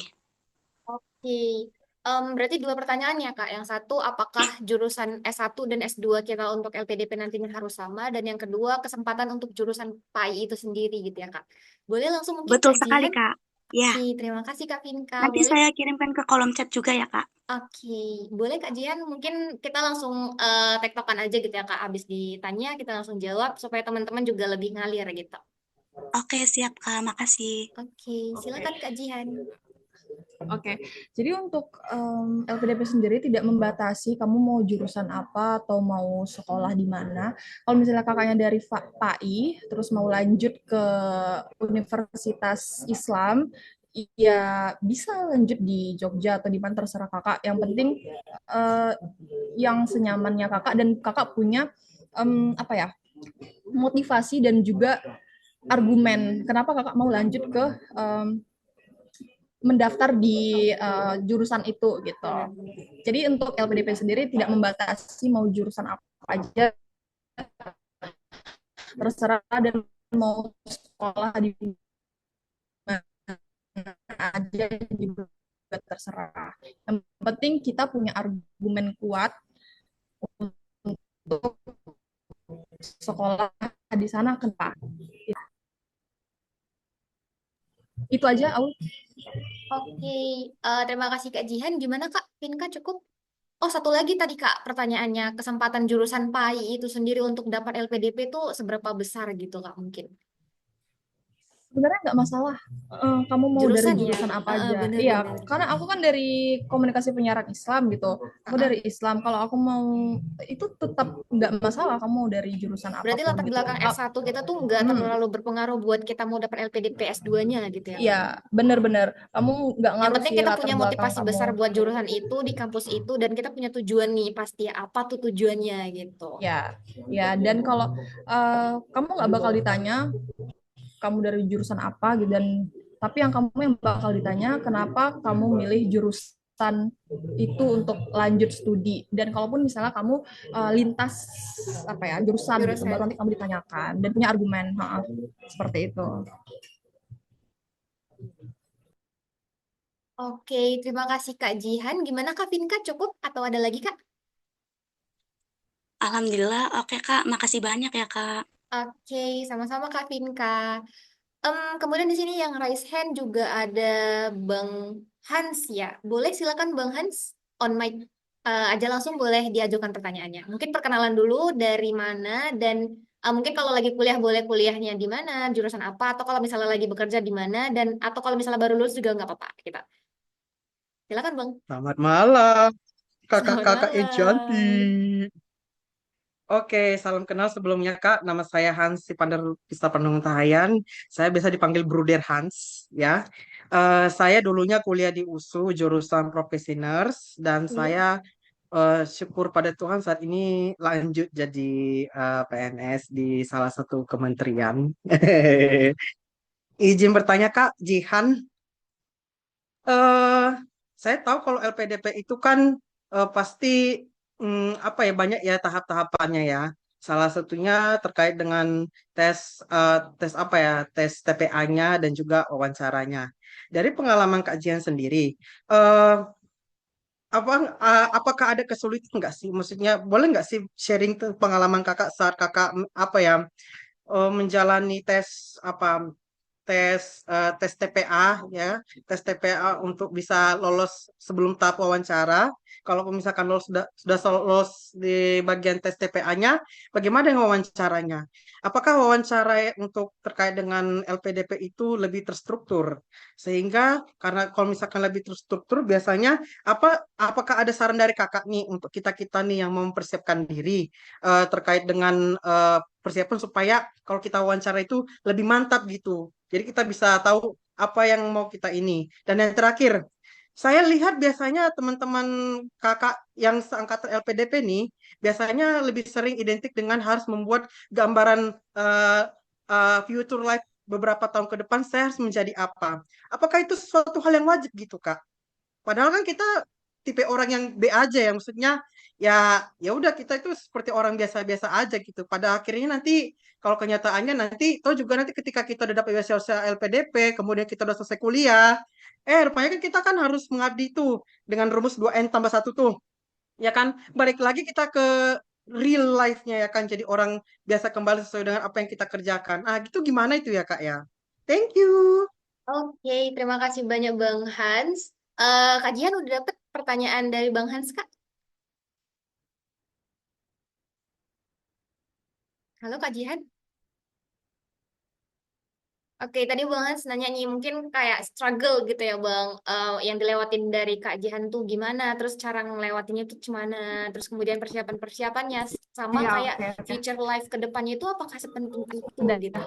Oke. Berarti dua pertanyaan ya Kak. Yang satu, apakah jurusan S1 dan S2 kita untuk LPDP nantinya harus sama? Dan yang kedua, kesempatan untuk jurusan PAI itu sendiri gitu ya Kak. Boleh langsung mungkin Betul Kak sekali, Jihan? Kak. Ya, Oke, terima kasih Kak Vinka. nanti Boleh? saya kirimkan ke kolom chat juga ya, Kak. Oke, boleh Kak Jihan, mungkin kita langsung tektokan aja gitu ya Kak. Habis ditanya, kita langsung jawab supaya teman-teman juga lebih ngalir gitu. Oke, siap, Kak. Makasih. Oke, silakan Kak Jihan. Oke, jadi untuk LPDP sendiri tidak membatasi kamu mau jurusan apa atau mau sekolah di mana. Kalau misalnya kakaknya dari PAI, terus mau lanjut ke Universitas Islam, ya bisa lanjut di Jogja atau di mana terserah kakak. Yang penting yang senyamannya kakak dan kakak punya apa ya motivasi dan juga argumen kenapa kakak mau lanjut ke mendaftar di jurusan itu gitu. Jadi untuk LPDP sendiri tidak membatasi mau jurusan apa aja, terserah dan mau sekolah di mana aja juga terserah. Yang penting kita punya argumen kuat untuk sekolah di sana kenapa. Itu aja, Aul. Oke, terima kasih Kak Jihan. Gimana Kak? Pinka cukup? Oh, satu lagi tadi Kak, pertanyaannya, kesempatan jurusan PAI itu sendiri untuk dapat LPDP itu seberapa besar gitu Kak mungkin? Sebenarnya nggak masalah kamu mau dari Jurusan ya? jurusan apa aja. Iya, Bener-bener. karena aku kan dari komunikasi penyiaran Islam gitu. Aku dari Islam. Kalau aku mau itu tetap nggak masalah kamu mau dari jurusan Berarti apapun latar gitu. belakang S1 kita tuh nggak terlalu berpengaruh buat kita mau dapat LPDP S2-nya gitu ya Kak? Iya, benar-benar. Kamu nggak Yang ngaruh penting sih kita latar punya belakang motivasi kamu. besar buat jurusan itu di kampus itu dan kita punya tujuan nih pasti apa tuh tujuannya gitu. Ya, ya. Dan kalau kamu nggak bakal ditanya kamu dari jurusan apa gitu dan tapi yang bakal ditanya kenapa kamu milih jurusan itu untuk lanjut studi dan kalaupun misalnya kamu lintas apa ya jurusan gitu baru nanti kamu ditanyakan dan punya argumen seperti itu. Oke, terima kasih Kak Jihan. Gimana Kak Vinka, cukup atau ada lagi Kak? Alhamdulillah, oke, Kak. Makasih banyak ya, Kak. Oke, sama-sama Kak Vinka. Kemudian di sini yang raise hand juga ada Bang Hans ya. Boleh silakan Bang Hans on mic aja langsung boleh diajukan pertanyaannya. Mungkin perkenalan dulu dari mana dan mungkin kalau lagi kuliah boleh kuliahnya di mana, jurusan apa, atau kalau misalnya lagi bekerja di mana dan atau kalau misalnya baru lulus juga nggak apa-apa kita. Silakan Bang. Selamat malam, Selamat kakak-kakak yang malam. cantik. Oke, salam kenal sebelumnya Kak. Nama saya Hans Sipander Pista Penung Tahayan. Saya biasa dipanggil Bruder Hans, ya. Saya dulunya kuliah di USU jurusan Profesi Nurse dan saya syukur pada Tuhan saat ini lanjut jadi PNS di salah satu kementerian. Izin bertanya Kak, Jihan, eh saya tahu kalau LPDP itu kan pasti apa ya banyak ya tahap-tahapannya ya. Salah satunya terkait dengan tes apa ya, tes TPA-nya dan juga wawancaranya. Dari pengalaman Kak Jian sendiri, eh, apakah ada kesulitan nggak sih? Maksudnya boleh nggak sih sharing pengalaman kakak saat kakak apa ya menjalani tes TPA ya, tes TPA untuk bisa lolos sebelum tahap wawancara. Kalau misalkan sudah lolos di bagian tes TPA-nya, bagaimana dengan wawancaranya? Apakah wawancara untuk terkait dengan LPDP itu lebih terstruktur? Sehingga karena kalau misalkan lebih terstruktur, biasanya apakah ada saran dari kakak nih untuk kita-kita nih yang mempersiapkan diri terkait dengan persiapan supaya kalau kita wawancara itu lebih mantap gitu. Jadi kita bisa tahu apa yang mau kita ini. Dan yang terakhir, saya lihat biasanya teman-teman kakak yang seangkatan LPDP nih, biasanya lebih sering identik dengan harus membuat gambaran future life beberapa tahun ke depan saya harus menjadi apa. Apakah itu suatu hal yang wajib gitu, Kak? Padahal kan kita tipe orang yang B aja ya, maksudnya ya udah kita itu seperti orang biasa-biasa aja gitu. Pada akhirnya nanti kalau kenyataannya nanti tahu juga nanti ketika kita udah dapat beasiswa LPDP, kemudian kita udah selesai kuliah, rupanya kan kita kan harus mengabdi tuh dengan rumus 2N tambah 1 tuh. Ya kan? Balik lagi kita ke real life-nya ya kan jadi orang biasa kembali sesuai dengan apa yang kita kerjakan. Ah, gitu gimana itu ya, Kak ya? Thank you. Oke, terima kasih banyak Bang Hans. Kak Jihan udah dapet pertanyaan dari Bang Hans, Kak? Halo Kak Jihan? Oke, tadi Bang Hans nanya nih, mungkin kayak struggle gitu ya Bang, yang dilewatin dari Kak Jihan tuh gimana, terus cara ngelewatinnya tuh gimana, terus kemudian persiapan-persiapannya, sama Iya, kayak oke, oke. future life ke depannya itu apakah sepenting itu Udah. gitu.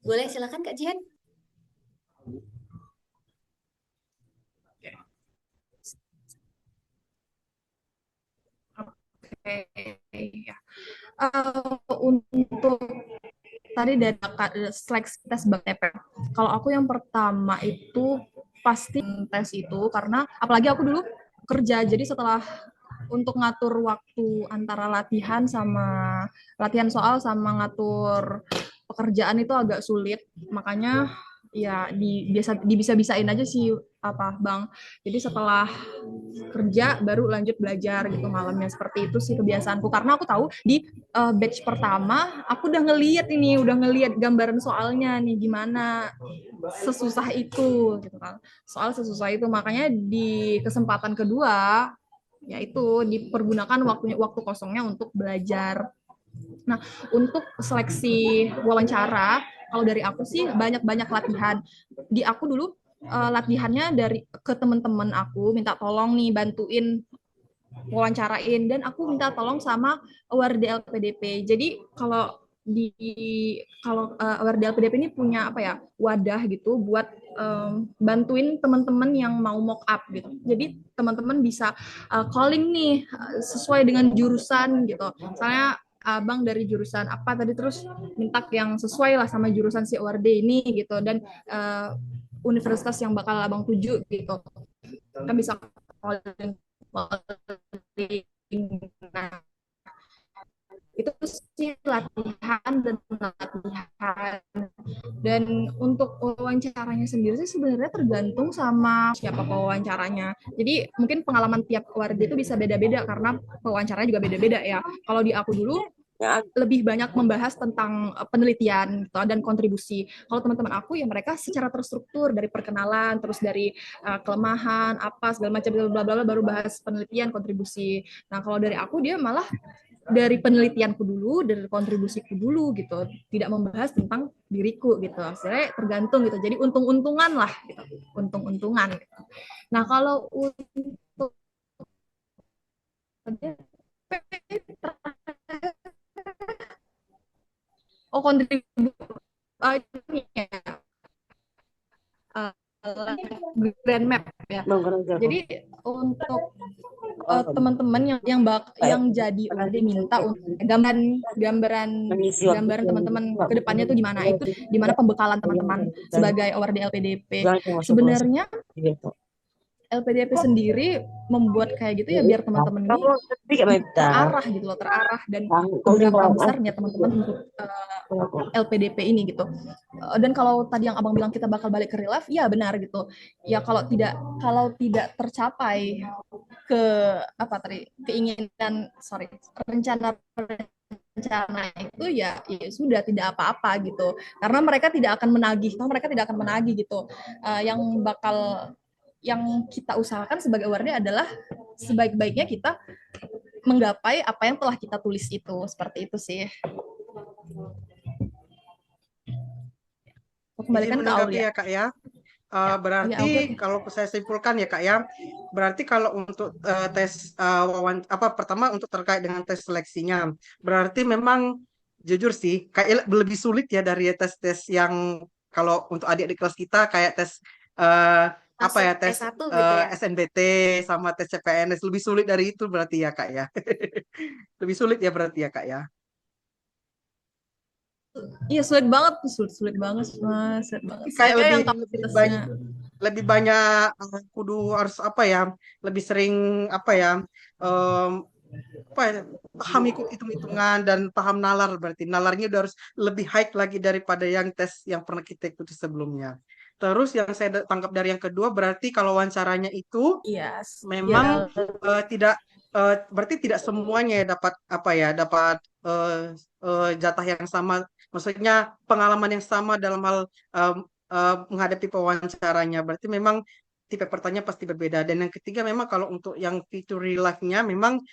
Boleh silakan Kak Jihan. Oke, ya. Untuk tadi dari seleksi tes BTP. Kalau aku yang pertama itu pasti tes itu karena apalagi aku dulu kerja, jadi setelah untuk ngatur waktu antara latihan soal sama ngatur pekerjaan itu agak sulit, makanya ya dibisa-bisain aja sih Bang. Jadi setelah kerja baru lanjut belajar gitu malamnya, seperti itu sih kebiasaanku karena aku tahu di batch pertama aku udah ngeliat gambaran soalnya nih gimana sesusah itu gitu kan, soal sesusah itu, makanya di kesempatan kedua yaitu dipergunakan waktu kosongnya untuk belajar. Nah, untuk seleksi wawancara, kalau dari aku sih banyak-banyak latihan. Di aku dulu latihannya ke teman-teman aku, minta tolong nih bantuin wawancarain, dan aku minta tolong sama Awardee LPDP. Jadi kalau Awardee LPDP ini punya wadah gitu buat bantuin teman-teman yang mau mock up gitu. Jadi teman-teman bisa calling nih sesuai dengan jurusan gitu. Misalnya abang dari jurusan apa tadi, terus minta yang sesuai lah sama jurusan si Awardee ini gitu, dan universitas yang bakal abang tuju gitu. Kan bisa calling. Nah, itu sih latihan. Dan untuk wawancaranya sendiri sih sebenarnya tergantung sama siapa pewawancaranya. Jadi mungkin pengalaman tiap Awardee itu bisa beda-beda karena pewawancaranya juga beda-beda ya. Kalau di aku dulu lebih banyak membahas tentang penelitian gitu, dan kontribusi. Kalau teman-teman aku ya mereka secara terstruktur dari perkenalan, terus dari kelemahan apa segala macam bla bla baru bahas penelitian, kontribusi. Nah, kalau dari aku dia malah dari penelitianku dulu, dari kontribusiku dulu gitu, tidak membahas tentang diriku gitu. Sebenarnya tergantung gitu. Jadi untung-untungan lah gitu. Untung-untungan gitu. Nah, kalau untuk kontribusi grand map ya. Jadi untuk teman-teman yang jadi minta untuk gambaran teman-teman ke depannya tuh gimana, itu gimana pembekalan teman-teman sebagai Awardee LPDP. Sebenarnya LPDP sendiri membuat kayak gitu ya biar teman-teman ini terarah gitu loh, terarah dan seberapa besar niat teman-teman untuk LPDP ini gitu. Dan kalau tadi yang abang bilang kita bakal balik ke real life, ya benar gitu. Ya kalau tidak tercapai ke apa tadi keinginan rencana itu ya sudah tidak apa-apa gitu. Karena mereka tidak akan menagih gitu. Yang kita usahakan sebagai warga adalah sebaik-baiknya kita menggapai apa yang telah kita tulis itu. Seperti itu sih. Izin Kembalikan ke menanggapi Aulia. ya Kak ya. Ya, Berarti Aulia. kalau saya simpulkan ya Kak ya, berarti kalau untuk tes pertama untuk terkait dengan tes seleksinya, berarti memang jujur sih kayak lebih sulit ya dari tes-tes yang kalau untuk adik di kelas kita kayak tes Masuk tes S1 gitu ya. SNBT sama tes CPNS lebih sulit dari itu berarti ya Kak ya. Lebih sulit ya berarti ya Kak ya. Iya sulit banget mas, sulit banget. Kayak Saya lebih yang lebih kapasitasnya banyak lebih banyak kudu harus apa ya lebih sering apa ya em, apa ya, paham ikut hitung-hitungan dan paham nalar berarti nalarnya udah harus lebih high lagi daripada yang tes yang pernah kita ikuti sebelumnya. Terus yang saya tangkap dari yang kedua berarti kalau wawancaranya itu iya memang ya tidak berarti tidak semuanya ya dapat apa ya dapat jatah yang sama maksudnya pengalaman yang sama dalam hal menghadapi pewawancaranya berarti memang tipe pertanyaan pasti berbeda dan yang ketiga memang kalau untuk yang fitur real life-nya memang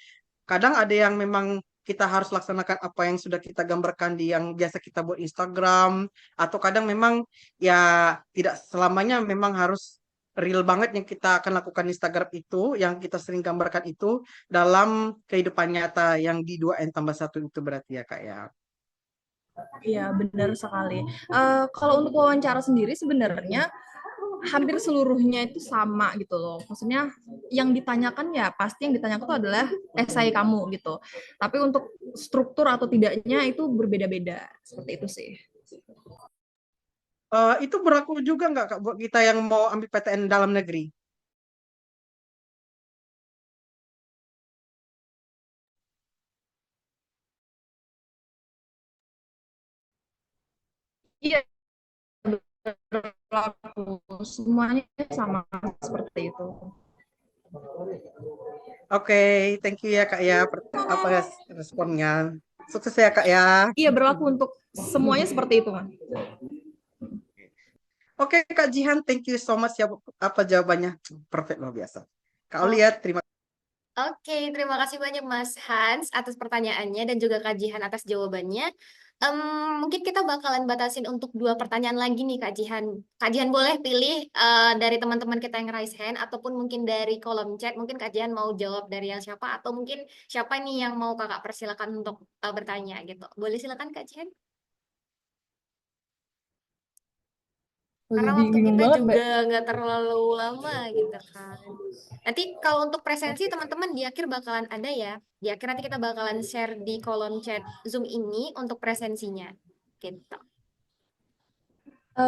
kadang ada yang memang kita harus laksanakan apa yang sudah kita gambarkan di yang biasa kita buat Instagram atau kadang memang ya tidak selamanya memang harus real banget yang kita akan lakukan di Instagram itu yang kita sering gambarkan itu dalam kehidupan nyata yang di 2N+1 itu berarti ya Kak ya. iya benar sekali. Kalau untuk wawancara sendiri sebenarnya hampir seluruhnya itu sama gitu loh. Maksudnya yang ditanyakan ya pasti yang ditanyakan itu adalah esai kamu gitu. Tapi untuk struktur atau tidaknya itu berbeda-beda. Seperti itu sih. Itu berlaku juga nggak Kak buat kita yang mau ambil PTN dalam negeri? Iya, berlaku. Semuanya sama seperti itu. Oke, thank you ya Kak ya apa responnya. Sukses ya Kak ya. Iya, berlaku untuk semuanya seperti itu, Mas. Oke Kak Jihan, thank you so much ya apa jawabannya. Perfect luar biasa. Kak Oh, Aulia, terima Oke, terima kasih banyak Mas Hans atas pertanyaannya dan juga Kak Jihan atas jawabannya. Em, Mungkin kita bakalan batasin untuk 2 pertanyaan lagi nih Kak Jihan. Kak Jihan boleh pilih dari teman-teman kita yang raise hand ataupun mungkin dari kolom chat. Mungkin Kak Jihan mau jawab dari yang siapa atau mungkin siapa nih yang mau Kakak persilakan untuk bertanya gitu. Boleh silakan Kak Jihan. Karena Jadi waktu bingung kita banget, juga Mbak. nggak terlalu lama gitu kan. Nanti kalau untuk presensi teman-teman di akhir bakalan ada ya. Di akhir nanti kita bakalan share di kolom chat Zoom ini untuk presensinya. Gitu.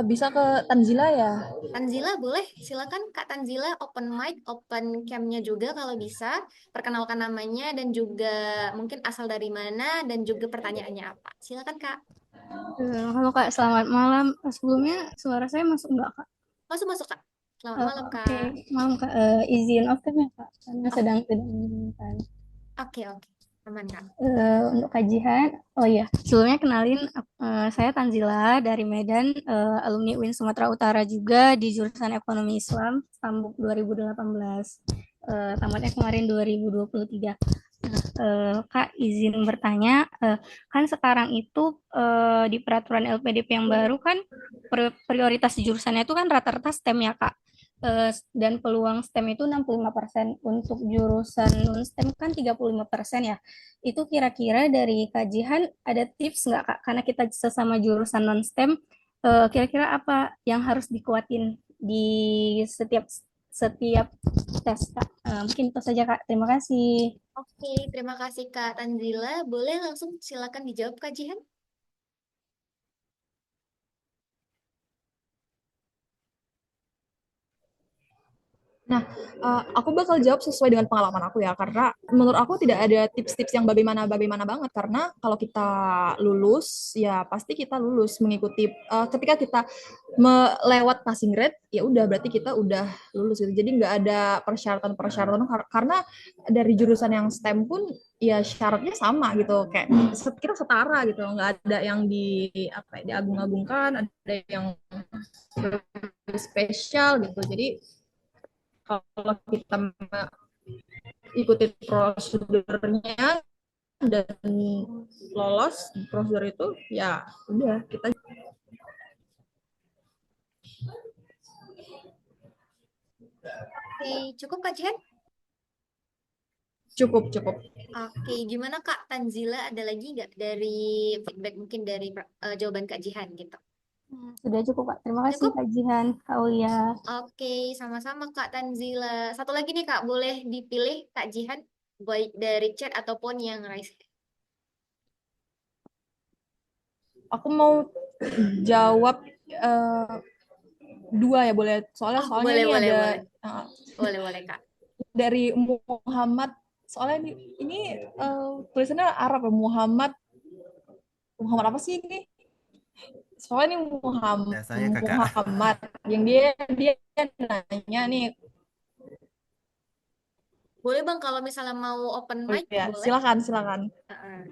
Bisa ke Tanzila ya? Tanzila boleh, silakan Kak Tanzila open mic, open cam-nya juga kalau bisa. Perkenalkan namanya dan juga mungkin asal dari mana dan juga pertanyaannya apa. Silakan Kak. Halo Kak, selamat malam. Sebelumnya suara saya masuk nggak Kak? Masuk masuk Kak. Selamat malam Oke, Kak. malam Kak. Izin off cam ya Kak, karena Oh, sedang tidak mendengarkan. oke oke. Aman Kak. Untuk kajian, oh iya, sebelumnya kenalin, saya Tanzila dari Medan, alumni UIN Sumatera Utara juga di jurusan Ekonomi Islam, Tambuk 2018. Tamatnya kemarin 2023. Kak, izin bertanya, kan sekarang itu di peraturan LPDP yang baru kan prioritas jurusannya itu kan rata-rata STEM ya Kak. Dan peluang STEM itu 65%, untuk jurusan non-STEM kan 35% ya. Itu kira-kira dari kajian ada tips nggak Kak? Karena kita sesama jurusan non-STEM, kira-kira apa yang harus dikuatin di setiap setiap tes Kak? Mungkin itu saja Kak. Terima kasih. Oke, terima kasih Kak Tanzila. Boleh langsung silakan dijawab Kak Jihan? Nah, aku bakal jawab sesuai dengan pengalaman aku ya, karena menurut aku tidak ada tips-tips yang bagaimana-bagaimana banget, karena kalau kita lulus, ya pasti kita lulus mengikuti, ketika kita melewat passing grade, ya udah berarti kita udah lulus gitu. Jadi nggak ada persyaratan-persyaratan, karena dari jurusan yang STEM pun ya syaratnya sama gitu, kayak kita setara gitu, nggak ada yang apa ya, diagung-agungkan, ada yang spesial gitu. Jadi kalau kita ikuti prosedurnya dan lolos prosedur itu, ya udah kita Oke, cukup Kak Jihan? cukup cukup. Oke, gimana Kak Tanzila? Ada lagi nggak dari feedback mungkin dari jawaban Kak Jihan gitu? Sudah cukup, Kak. Terima kasih, Cukup? Kak Jihan, Kak Ulia. Oke, sama-sama Kak Tanzila. Satu lagi nih Kak, boleh dipilih Kak Jihan, baik dari chat ataupun yang raise hand. Aku mau jawab eh, dua ya, boleh, soalnya Oh, soalnya boleh, ini boleh, ada boleh. eh, Boleh, boleh Kak. dari Muhammad, soalnya ini tulisannya Arab ya, Muhammad Muhammad apa sih ini, soalnya ini Ya, saya kakak. Muhammad yang dia nanya nih. Boleh Bang, kalau misalnya mau open Oh mic, ya, boleh. silakan silakan. Heeh.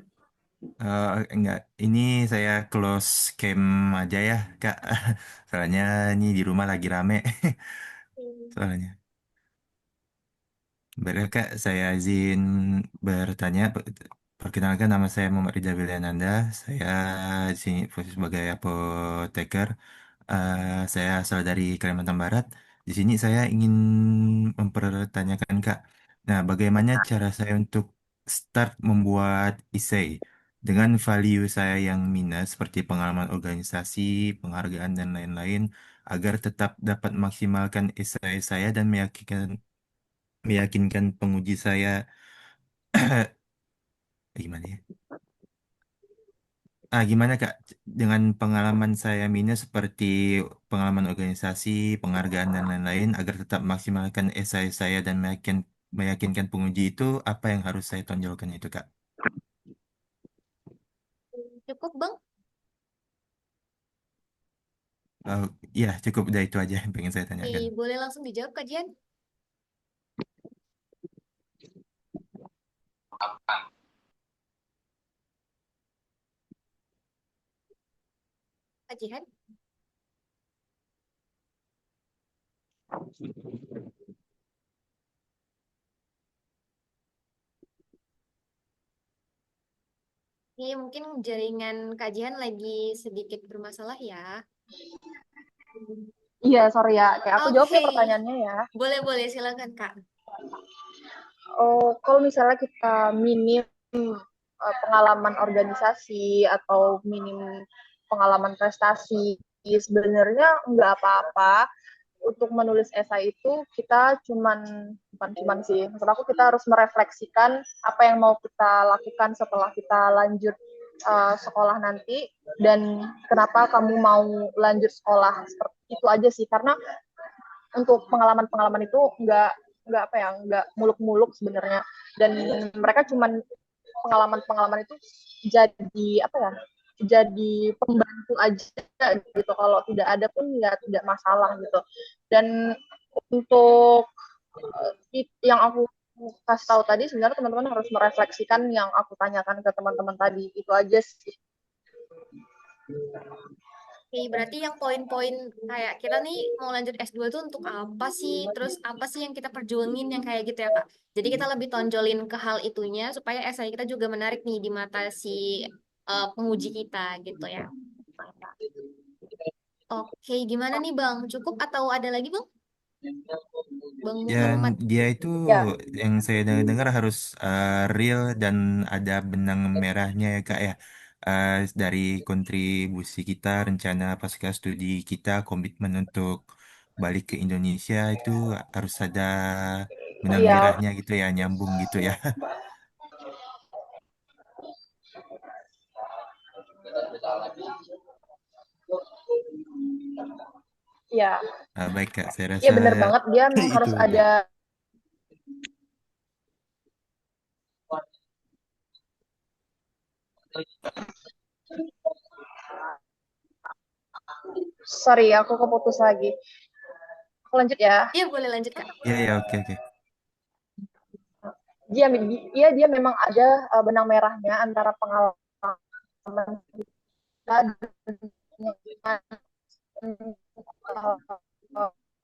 Enggak, ini saya close cam aja ya, Kak. Soalnya ini di rumah lagi rame. Soalnya. Baiklah, Kak, saya izin bertanya. Perkenalkan, nama saya Muhammad Rizal Williananda. Saya di sini posisi sebagai apoteker. Saya asal dari Kalimantan Barat. Di sini saya ingin mempertanyakan, Kak. Nah, bagaimana cara saya untuk start membuat esai dengan value saya yang minus seperti pengalaman organisasi, penghargaan dan lain-lain, agar tetap dapat maksimalkan esai saya dan meyakinkan penguji saya gimana ya? Gimana Kak dengan pengalaman saya minus seperti pengalaman organisasi, penghargaan dan lain-lain agar tetap maksimalkan esai saya dan meyakinkan penguji itu apa yang harus saya tonjolkan itu Kak? Cukup Bang? Oh, ya cukup udah itu aja yang pengen saya Oke, tanyakan. boleh langsung dijawab Kak Jihan? Kak Jihan? Ini mungkin jaringan Kak Jihan lagi sedikit bermasalah ya. Iya, sorry ya, kayak aku jawab Oke, ya pertanyaannya ya. boleh silakan Kak. Oh, kalau misalnya kita minim pengalaman organisasi atau minim pengalaman prestasi, sebenarnya nggak apa-apa. Untuk menulis esai itu kita bukan cuman sih, maksud aku kita harus merefleksikan apa yang mau kita lakukan setelah kita lanjut sekolah nanti, dan kenapa kamu mau lanjut sekolah, seperti itu aja sih. Karena untuk pengalaman-pengalaman itu nggak apa ya, nggak muluk-muluk sebenarnya, dan mereka cuman pengalaman-pengalaman itu jadi apa ya, jadi pembantu aja gitu, kalau tidak ada pun ya tidak masalah gitu. Dan untuk yang aku kasih tahu tadi, sebenarnya teman-teman harus merefleksikan yang aku tanyakan ke teman-teman tadi, itu aja sih. Oke, berarti yang poin-poin kayak kita nih mau lanjut S2 tuh untuk apa sih? Terus apa sih yang kita perjuangin yang kayak gitu ya, Kak? Jadi kita lebih tonjolin ke hal itunya supaya esai kita juga menarik nih di mata si penguji kita gitu ya. Oke, gimana nih Bang? Cukup atau ada lagi Bang? Bang Yang Muhammad. dia itu Ya, yang saya dengar harus real dan ada benang merahnya ya Kak ya. Dari kontribusi kita, rencana pasca studi kita, komitmen untuk balik ke Indonesia itu harus ada benang iya. merahnya gitu ya, nyambung gitu ya. Ya, Baik Kak, saya iya rasa bener banget. Dia memang itu harus aja. ada. Sorry, aku keputus lagi. Aku lanjut ya. Iya, boleh lanjut, Kak. Ya ya, oke oke. Dia memang ada benang merahnya antara pengalaman kita dengan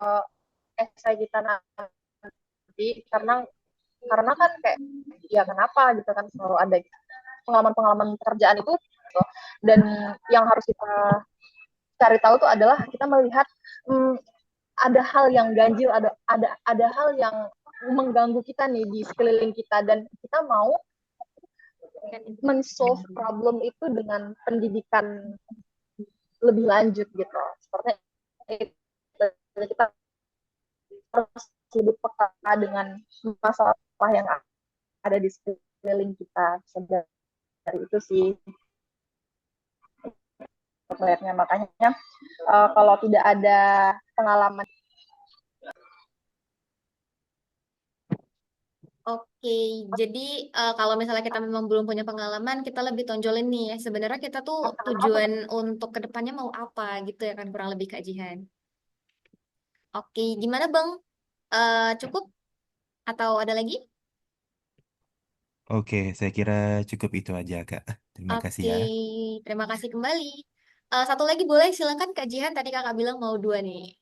uh, esai kita nanti, karena kan kayak ya kenapa gitu kan selalu ada pengalaman-pengalaman pekerjaan itu gitu. Dan yang harus kita cari tahu tuh adalah kita melihat ada hal yang ganjil, ada hal yang mengganggu kita nih di sekeliling kita, dan kita mau men-solve problem itu dengan pendidikan lebih lanjut gitu. Seperti itu, kita harus lebih peka dengan masalah yang ada di sekeliling kita. Dari itu sih melihatnya, makanya kalau tidak ada pengalaman. Oke, jadi kalau misalnya kita memang belum punya pengalaman, kita lebih tonjolin nih ya. Sebenarnya kita tuh tujuan untuk kedepannya mau apa gitu ya kan, kurang lebih Kak Jihan. Oke, gimana Bang? Cukup atau ada lagi? Oke, saya kira cukup itu aja Kak. Terima kasih Oke, ya. terima kasih kembali. Satu lagi boleh, silakan Kak Jihan. Tadi Kakak bilang mau dua nih.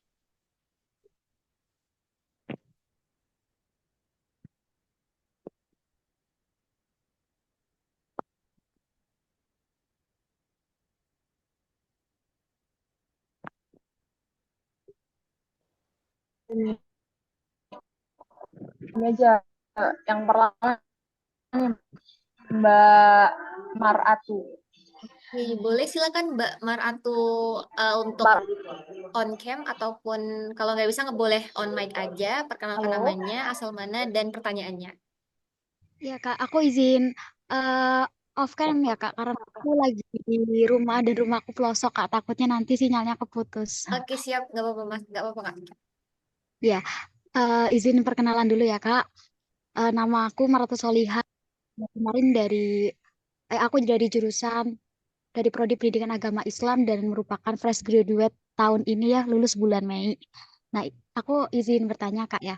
Ini aja yang pertama nih, Mbak Maratu. Oke, boleh silakan Mbak Maratu untuk on cam ataupun kalau nggak bisa nggak boleh on mic aja. Perkenalkan Halo. namanya, asal mana, dan pertanyaannya. Ya Kak, aku izin eh off cam ya Kak, karena aku lagi di rumah dan rumahku pelosok Kak, takutnya nanti sinyalnya keputus. Oke, siap. Nggak apa-apa, Mas. Nggak apa-apa, Kak. Ya, izin perkenalan dulu ya Kak. Nama aku Maratu Soliha. Kemarin aku dari jurusan dari Prodi Pendidikan Agama Islam dan merupakan fresh graduate tahun ini ya, lulus bulan Mei. Nah, aku izin bertanya Kak ya.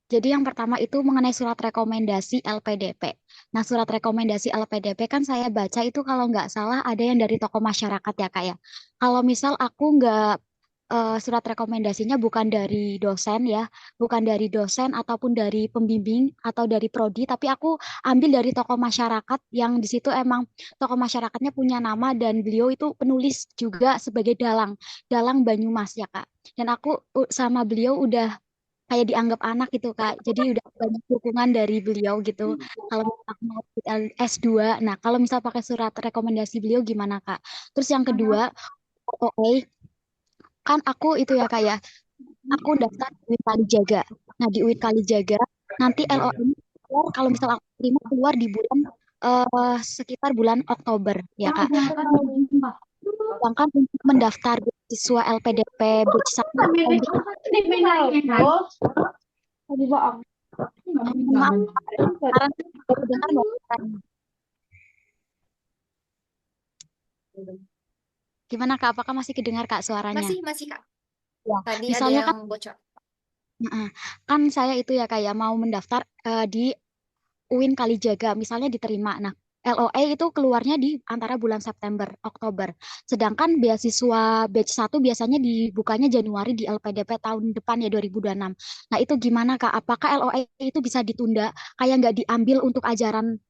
Jadi yang pertama itu mengenai surat rekomendasi LPDP. Nah, surat rekomendasi LPDP kan saya baca itu kalau nggak salah ada yang dari tokoh masyarakat ya, Kak ya. Kalau misal aku nggak surat rekomendasinya bukan dari dosen ya, bukan dari dosen ataupun dari pembimbing atau dari prodi, tapi aku ambil dari tokoh masyarakat yang di situ emang tokoh masyarakatnya punya nama dan beliau itu penulis juga sebagai Dalang, Dalang Banyumas ya, Kak. Dan aku sama beliau udah kayak dianggap anak gitu Kak. Jadi udah banyak dukungan dari beliau gitu. Kalau misalnya mau S2, nah kalau misal pakai surat rekomendasi beliau gimana Kak? Terus yang kedua, OA, kan aku itu ya Kak ya, aku daftar di UIN Kalijaga. Nah di UIN Kalijaga, nanti LOA ini keluar, kalau misal aku terima keluar di bulan sekitar bulan Oktober ya Kak. Sedangkan untuk mendaftar siswa LPDP batch 1 maaf, sekarang baru dengar nggak suaranya? Gimana Kak? Apakah masih kedengar Kak suaranya? Masih, Kak. Ya, Tadi ada misalnya yang kan, bocor. kan saya itu ya kayak mau mendaftar di UIN Kalijaga, misalnya diterima. Nah, LOA itu keluarnya di antara bulan September, Oktober. Sedangkan beasiswa batch 1 biasanya dibukanya Januari di LPDP tahun depan ya 2026. Nah, itu gimana Kak? Apakah LOA itu bisa ditunda? Kayak nggak diambil untuk ajaran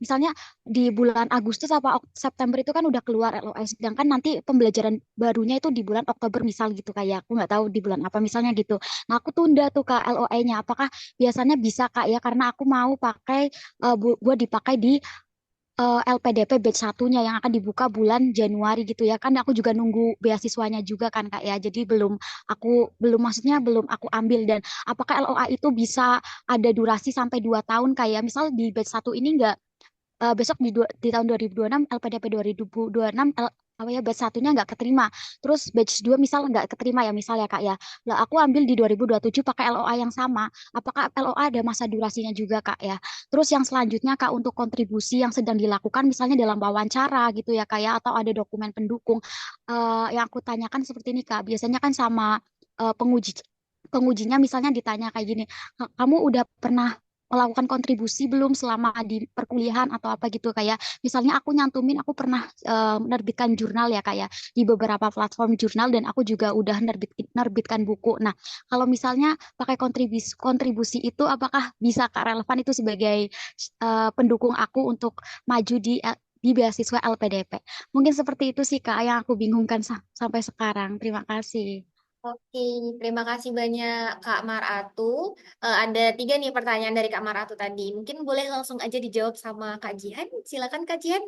misalnya di bulan Agustus apa September itu kan udah keluar LOA, sedangkan nanti pembelajaran barunya itu di bulan Oktober misal gitu kayak aku nggak tahu di bulan apa misalnya gitu. Nah, aku tunda tuh Kak LOA-nya. Apakah biasanya bisa Kak ya karena aku mau pakai gua dipakai di LPDP batch satunya yang akan dibuka bulan Januari gitu ya kan aku juga nunggu beasiswanya juga kan Kak ya jadi aku belum maksudnya belum aku ambil dan apakah LOA itu bisa ada durasi sampai 2 tahun kayak misal di batch satu ini enggak besok di tahun 2026 LPDP 2026 apa ya, batch satunya nggak keterima. Terus batch 2 misal nggak keterima ya, misal ya Kak ya. Lah aku ambil di 2027 pakai LOA yang sama. Apakah LOA ada masa durasinya juga Kak ya? Terus yang selanjutnya Kak, untuk kontribusi yang sedang dilakukan misalnya dalam wawancara gitu ya Kak ya, atau ada dokumen pendukung. Yang aku tanyakan seperti ini Kak, biasanya kan sama penguji pengujinya misalnya ditanya kayak gini, kamu udah pernah melakukan kontribusi belum selama di perkuliahan atau apa gitu kayak misalnya aku nyantumin aku pernah menerbitkan jurnal ya kayak di beberapa platform jurnal dan aku juga udah nerbitkan buku. Nah, kalau misalnya pakai kontribusi kontribusi itu apakah bisa Kak relevan itu sebagai pendukung aku untuk maju di beasiswa LPDP? Mungkin seperti itu sih Kak yang aku bingungkan sampai sekarang. Terima kasih. Oke, terima kasih banyak Kak Maratu. Ada 3 nih pertanyaan dari Kak Maratu tadi. Mungkin boleh langsung aja dijawab sama Kak Jihan. Silakan Kak Jihan.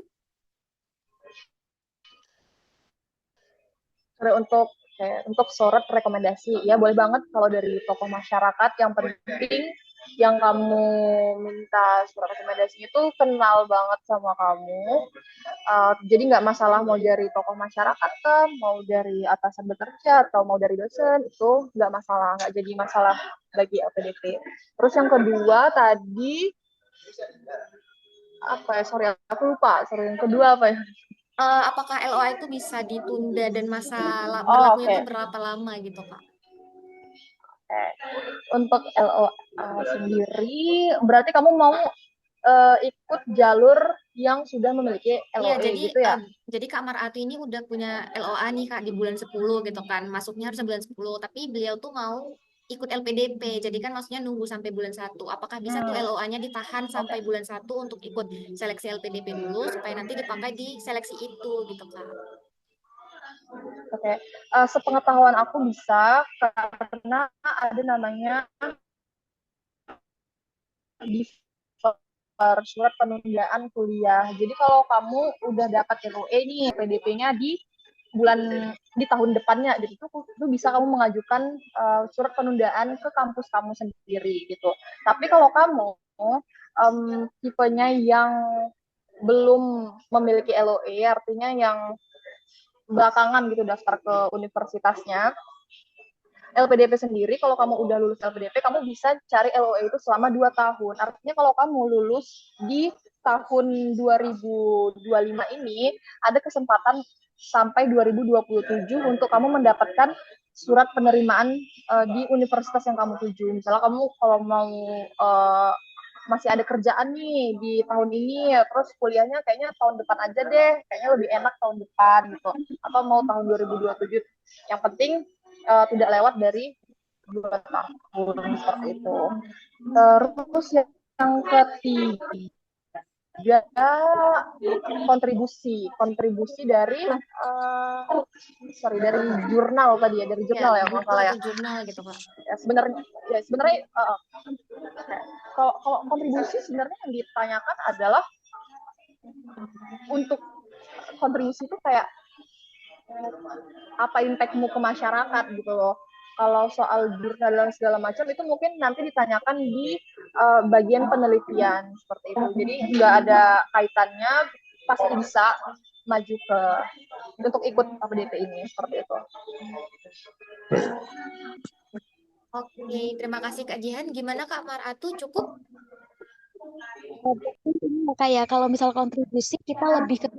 Untuk sorot rekomendasi ya boleh banget kalau dari tokoh masyarakat. Yang penting yang kamu minta surat rekomendasi itu kenal banget sama kamu. Jadi nggak masalah mau dari tokoh masyarakat kan, mau dari atasan bekerja atau mau dari dosen, itu nggak masalah, nggak jadi masalah bagi LPDP. Terus yang kedua tadi apa ya, sorry aku lupa, yang kedua apa ya? Apakah LOA itu bisa ditunda dan masa berlakunya itu berapa lama gitu Kak? Untuk LOA sendiri berarti kamu mau ikut jalur yang sudah memiliki Iya, LOE jadi gitu ya? jadi Kak Maratu ini udah punya LOA nih Kak di bulan 10 gitu kan. Masuknya harusnya bulan 10, tapi beliau tuh mau ikut LPDP. Jadi kan maksudnya nunggu sampai bulan 1. Apakah bisa tuh LOA-nya ditahan sampai bulan 1 untuk ikut seleksi LPDP dulu supaya nanti dipakai di seleksi itu gitu Kak. Oke. Sepengetahuan aku bisa karena ada namanya surat penundaan kuliah. Jadi kalau kamu udah dapat LOE nih, PDP-nya di tahun depannya, jadi itu bisa kamu mengajukan surat penundaan ke kampus kamu sendiri gitu. Tapi kalau kamu tipenya yang belum memiliki LOE, artinya yang belakangan gitu daftar ke universitasnya, LPDP sendiri, kalau kamu udah lulus LPDP, kamu bisa cari LOE itu selama 2 tahun. Artinya kalau kamu lulus di tahun 2025 ini, ada kesempatan sampai 2027 untuk kamu mendapatkan surat penerimaan di universitas yang kamu tuju. Misalnya kamu kalau mau masih ada kerjaan nih di tahun ini, terus kuliahnya kayaknya tahun depan aja deh, kayaknya lebih enak tahun depan gitu, atau mau tahun 2027. Yang penting tidak lewat dari 2 tahun seperti itu. Terus yang ketiga kontribusi dari dari jurnal tadi ya, dari jurnal ya buku masalah ya. atau jurnal gitu Kak. Sebenarnya kalau kontribusi sebenarnya yang ditanyakan adalah untuk kontribusi itu kayak apa impactmu ke masyarakat gitu loh. Kalau soal jurnal dan segala macam itu mungkin nanti ditanyakan di bagian penelitian seperti itu. Jadi nggak ada kaitannya, pasti bisa maju untuk ikut LPDP ini seperti itu. Oke, terima kasih Kak Jihan. Gimana Kak Maratu, cukup? Kayak kalau misal kontribusi kita lebih ke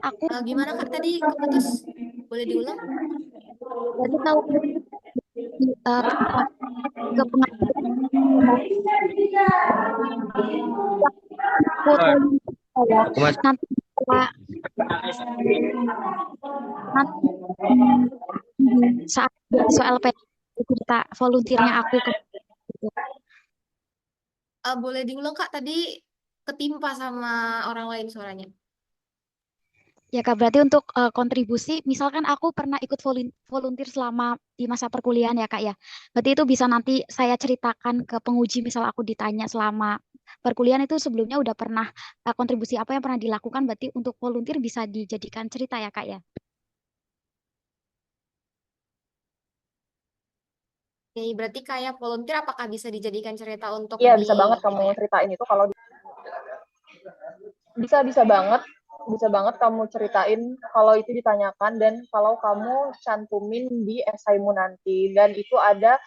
aku gimana Kak tadi keputus? Boleh diulang? Jadi kalau ke nanti saat soal cerita volunteernya aku boleh diulang Kak, tadi ketimpa sama orang lain suaranya. Ya Kak, berarti untuk kontribusi, misalkan aku pernah ikut volunteer selama di masa perkuliahan ya Kak ya. Berarti itu bisa nanti saya ceritakan ke penguji, misal aku ditanya selama perkuliahan itu sebelumnya udah pernah kontribusi apa yang pernah dilakukan, berarti untuk volunteer bisa dijadikan cerita ya Kak ya. Oke, berarti kayak volunteer apakah bisa dijadikan cerita untuk Iya, bisa banget kamu ceritain itu kalau bisa banget. bisa banget kamu ceritain kalau itu ditanyakan dan kalau kamu cantumin di esaimu nanti. Dan itu ada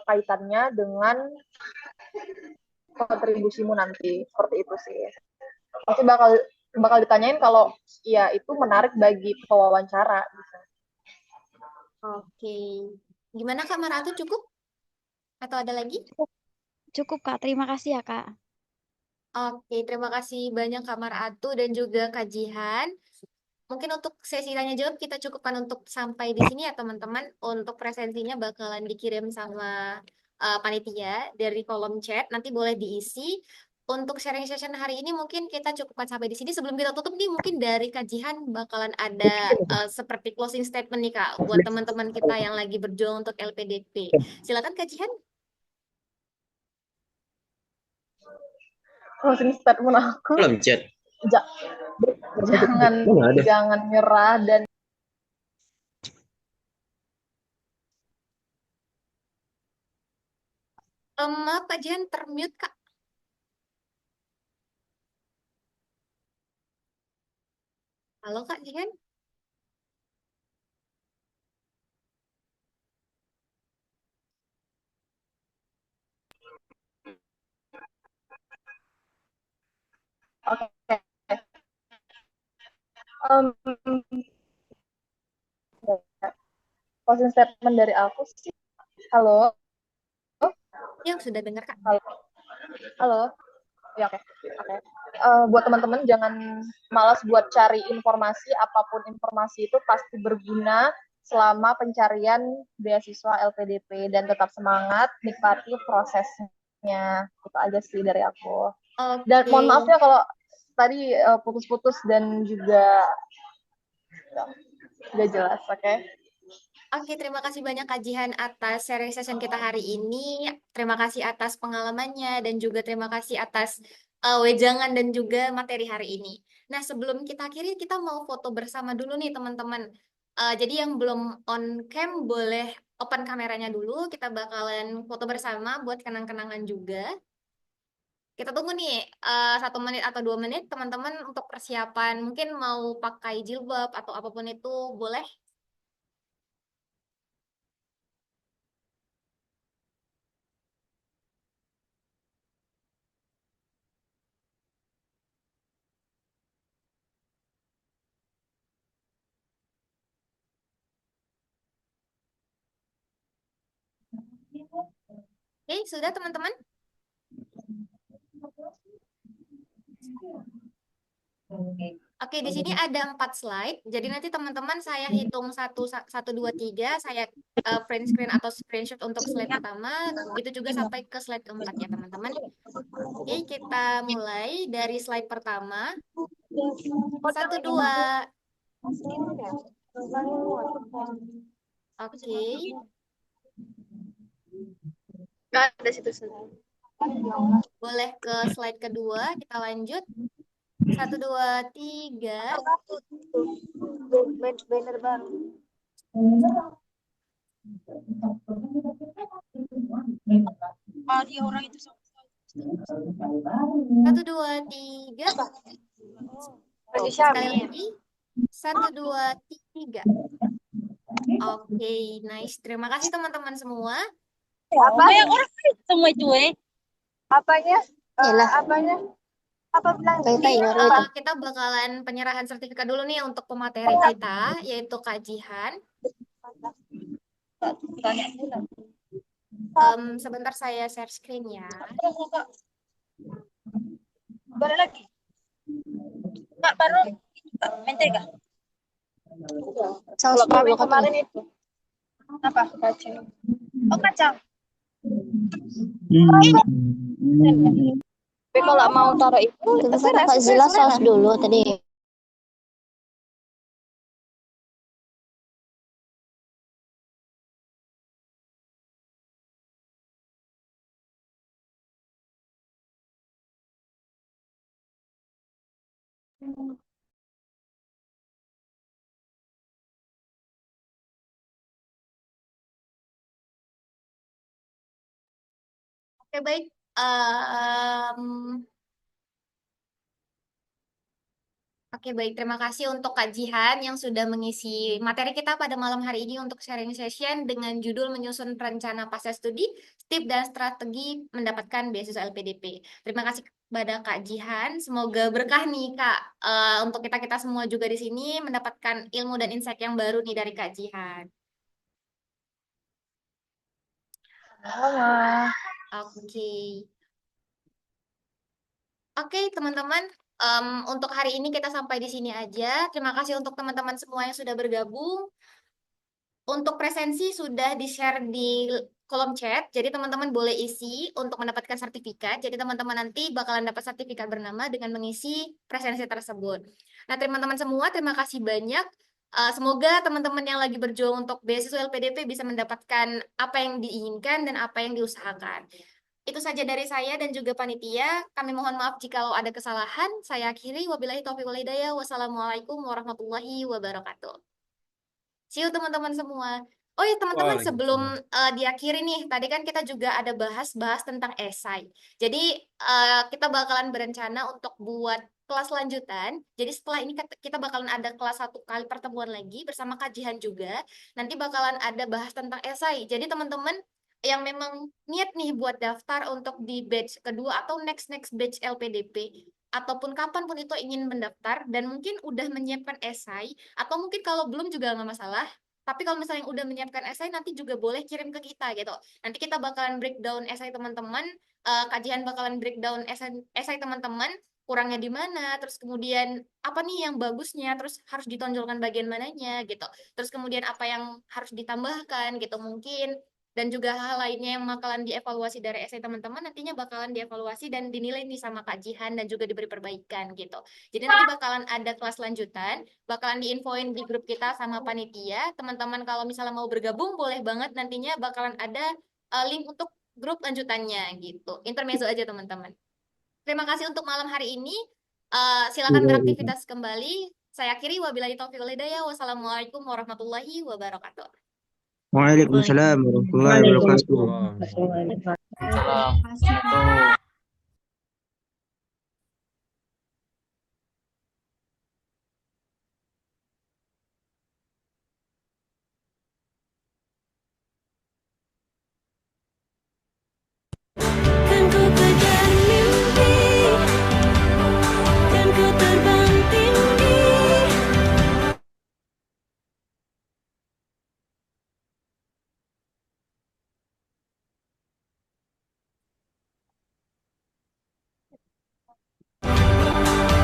kaitannya dengan kontribusimu nanti. Seperti itu sih. Pasti bakal ditanyain kalau ya itu menarik bagi pewawancara. Oke. Gimana Kak Maratu, cukup? Atau ada lagi? Cukup, Kak. Terima kasih ya, Kak. Oke, terima kasih banyak Kak Maratu dan juga Kak Jihan. Mungkin untuk sesi tanya jawab kita cukupkan untuk sampai di sini ya teman-teman. Untuk presensinya bakalan dikirim sama panitia dari kolom chat. Nanti boleh diisi. Untuk sharing session hari ini mungkin kita cukupkan sampai di sini. Sebelum kita tutup nih mungkin dari Kak Jihan bakalan ada seperti closing statement nih Kak buat teman-teman kita yang lagi berjuang untuk LPDP. Silakan Kak Jihan. Closing statement aku, Belum chat. jangan Mana ada? jangan nyerah dan Maaf Kak Jihan termute Kak. Halo Kak Jihan. oke. Um, closing statement dari aku sih. Halo, Ya sudah dengar Kak. halo. Ya oke. Buat teman-teman jangan malas buat cari informasi, apapun informasi itu pasti berguna selama pencarian beasiswa LPDP dan tetap semangat, nikmati prosesnya. Itu aja sih dari aku. Dan mohon maaf ya kalau tadi putus-putus dan juga gak jelas, oke? Oke, terima kasih banyak Kak Jihan atas sharing session kita hari ini. Terima kasih atas pengalamannya dan juga terima kasih atas wejangan dan juga materi hari ini. Nah, sebelum kita akhiri, kita mau foto bersama dulu nih teman-teman. Jadi yang belum on cam boleh open kameranya dulu. Kita bakalan foto bersama buat kenang-kenangan juga. Kita tunggu nih 1 menit atau 2 menit teman-teman untuk persiapan. Mungkin mau pakai jilbab atau apapun itu boleh. Oke, sudah teman-teman? Oke, di sini ada 4 slide. Jadi nanti teman-teman saya hitung 1, 2, 3. Saya print screen atau screenshot untuk slide pertama. Begitu juga sampai ke slide keempat ya teman-teman. Oke, kita mulai dari slide pertama. 1, 2. Oke. Nggak ada situ. Boleh ke slide kedua. Kita lanjut. 1, 2, 3. Banner baru. Dia orang itu 1, 2, 3. Sekali lagi. 1, 2, 3. Oke, nice. Terima kasih teman-teman semua. Apa yang orang semua cuy? Apanya? Apanya? Apa bilang Kita bakalan penyerahan sertifikat dulu nih untuk pemateri kita, yaitu Kak Jihan. Sebentar saya share screen ya. Boleh lagi? Kak, baru mentega. Saus baru kemarin itu. Apa? Kacang. Oh, kacang. Tapi kalau mau taruh itu, Kak Zila saus dulu tadi. Oke, baik. Oke, baik. Terima kasih untuk Kak Jihan yang sudah mengisi materi kita pada malam hari ini untuk sharing session dengan judul menyusun rencana pasca studi, tips dan strategi mendapatkan beasiswa LPDP. Terima kasih kepada Kak Jihan. Semoga berkah nih Kak untuk kita-kita semua juga di sini mendapatkan ilmu dan insight yang baru nih dari Kak Jihan. Oke. Oke, teman-teman. Untuk hari ini kita sampai di sini aja. Terima kasih untuk teman-teman semua yang sudah bergabung. Untuk presensi sudah di-share di kolom chat, jadi teman-teman boleh isi untuk mendapatkan sertifikat. Jadi teman-teman nanti bakalan dapat sertifikat bernama dengan mengisi presensi tersebut. Nah, teman-teman semua, terima kasih banyak. Semoga teman-teman yang lagi berjuang untuk beasiswa LPDP bisa mendapatkan apa yang diinginkan dan apa yang diusahakan. Itu saja dari saya dan juga panitia. Kami mohon maaf jika ada kesalahan. Saya akhiri. Wabillahi taufiq wal hidayah. Wassalamualaikum warahmatullahi wabarakatuh. See you teman-teman semua. Oh ya teman-teman, sebelum diakhiri nih, tadi kan kita juga ada bahas tentang esai. Jadi kita bakalan berencana untuk buat kelas lanjutan. Jadi setelah ini kita bakalan ada kelas 1 kali pertemuan lagi bersama Kak Jihan juga. Nanti bakalan ada bahas tentang esai. Jadi teman-teman yang memang niat nih buat daftar untuk di batch kedua atau next batch LPDP, ataupun kapanpun itu ingin mendaftar dan mungkin udah menyiapkan esai, atau mungkin kalau belum juga nggak masalah, tapi kalau misalnya udah menyiapkan esai nanti juga boleh kirim ke kita gitu. Nanti kita bakalan breakdown esai teman-teman, kajian bakalan breakdown esai teman-teman, kurangnya di mana, terus kemudian apa nih yang bagusnya, terus harus ditonjolkan bagian mananya gitu. Terus kemudian apa yang harus ditambahkan gitu mungkin. Dan juga hal lainnya yang bakalan dievaluasi dari esai teman-teman nantinya bakalan dievaluasi dan dinilai nih sama Kak Jihan dan juga diberi perbaikan gitu. Jadi nanti bakalan ada kelas lanjutan, bakalan diinfoin di grup kita sama panitia. Teman-teman kalau misalnya mau bergabung boleh banget, nantinya bakalan ada link untuk grup lanjutannya gitu. Intermezzo aja teman-teman. Terima kasih untuk malam hari ini. Silakan beraktivitas kembali. Saya akhiri, wabillahi taufiq wal hidayah. Wassalamualaikum warahmatullahi wabarakatuh. Waalaikumsalam warahmatullahi wabarakatuh. Salam. Kan ku kejar mimpi dan ku terbang tinggi.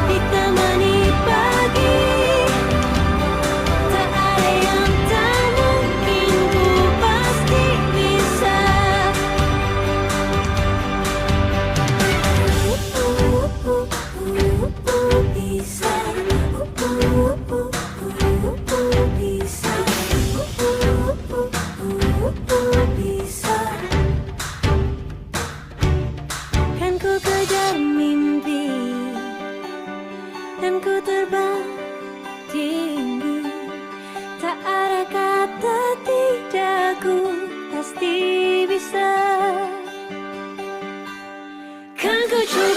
Ditemani pagi, tak ada yang tak mungkin, ku pasti bisa. Bisa, bisa. Kan ku kejar mimpi dan ku terbang tinggi, tak ada kata tidak, ku pasti bisa. Kan ku coba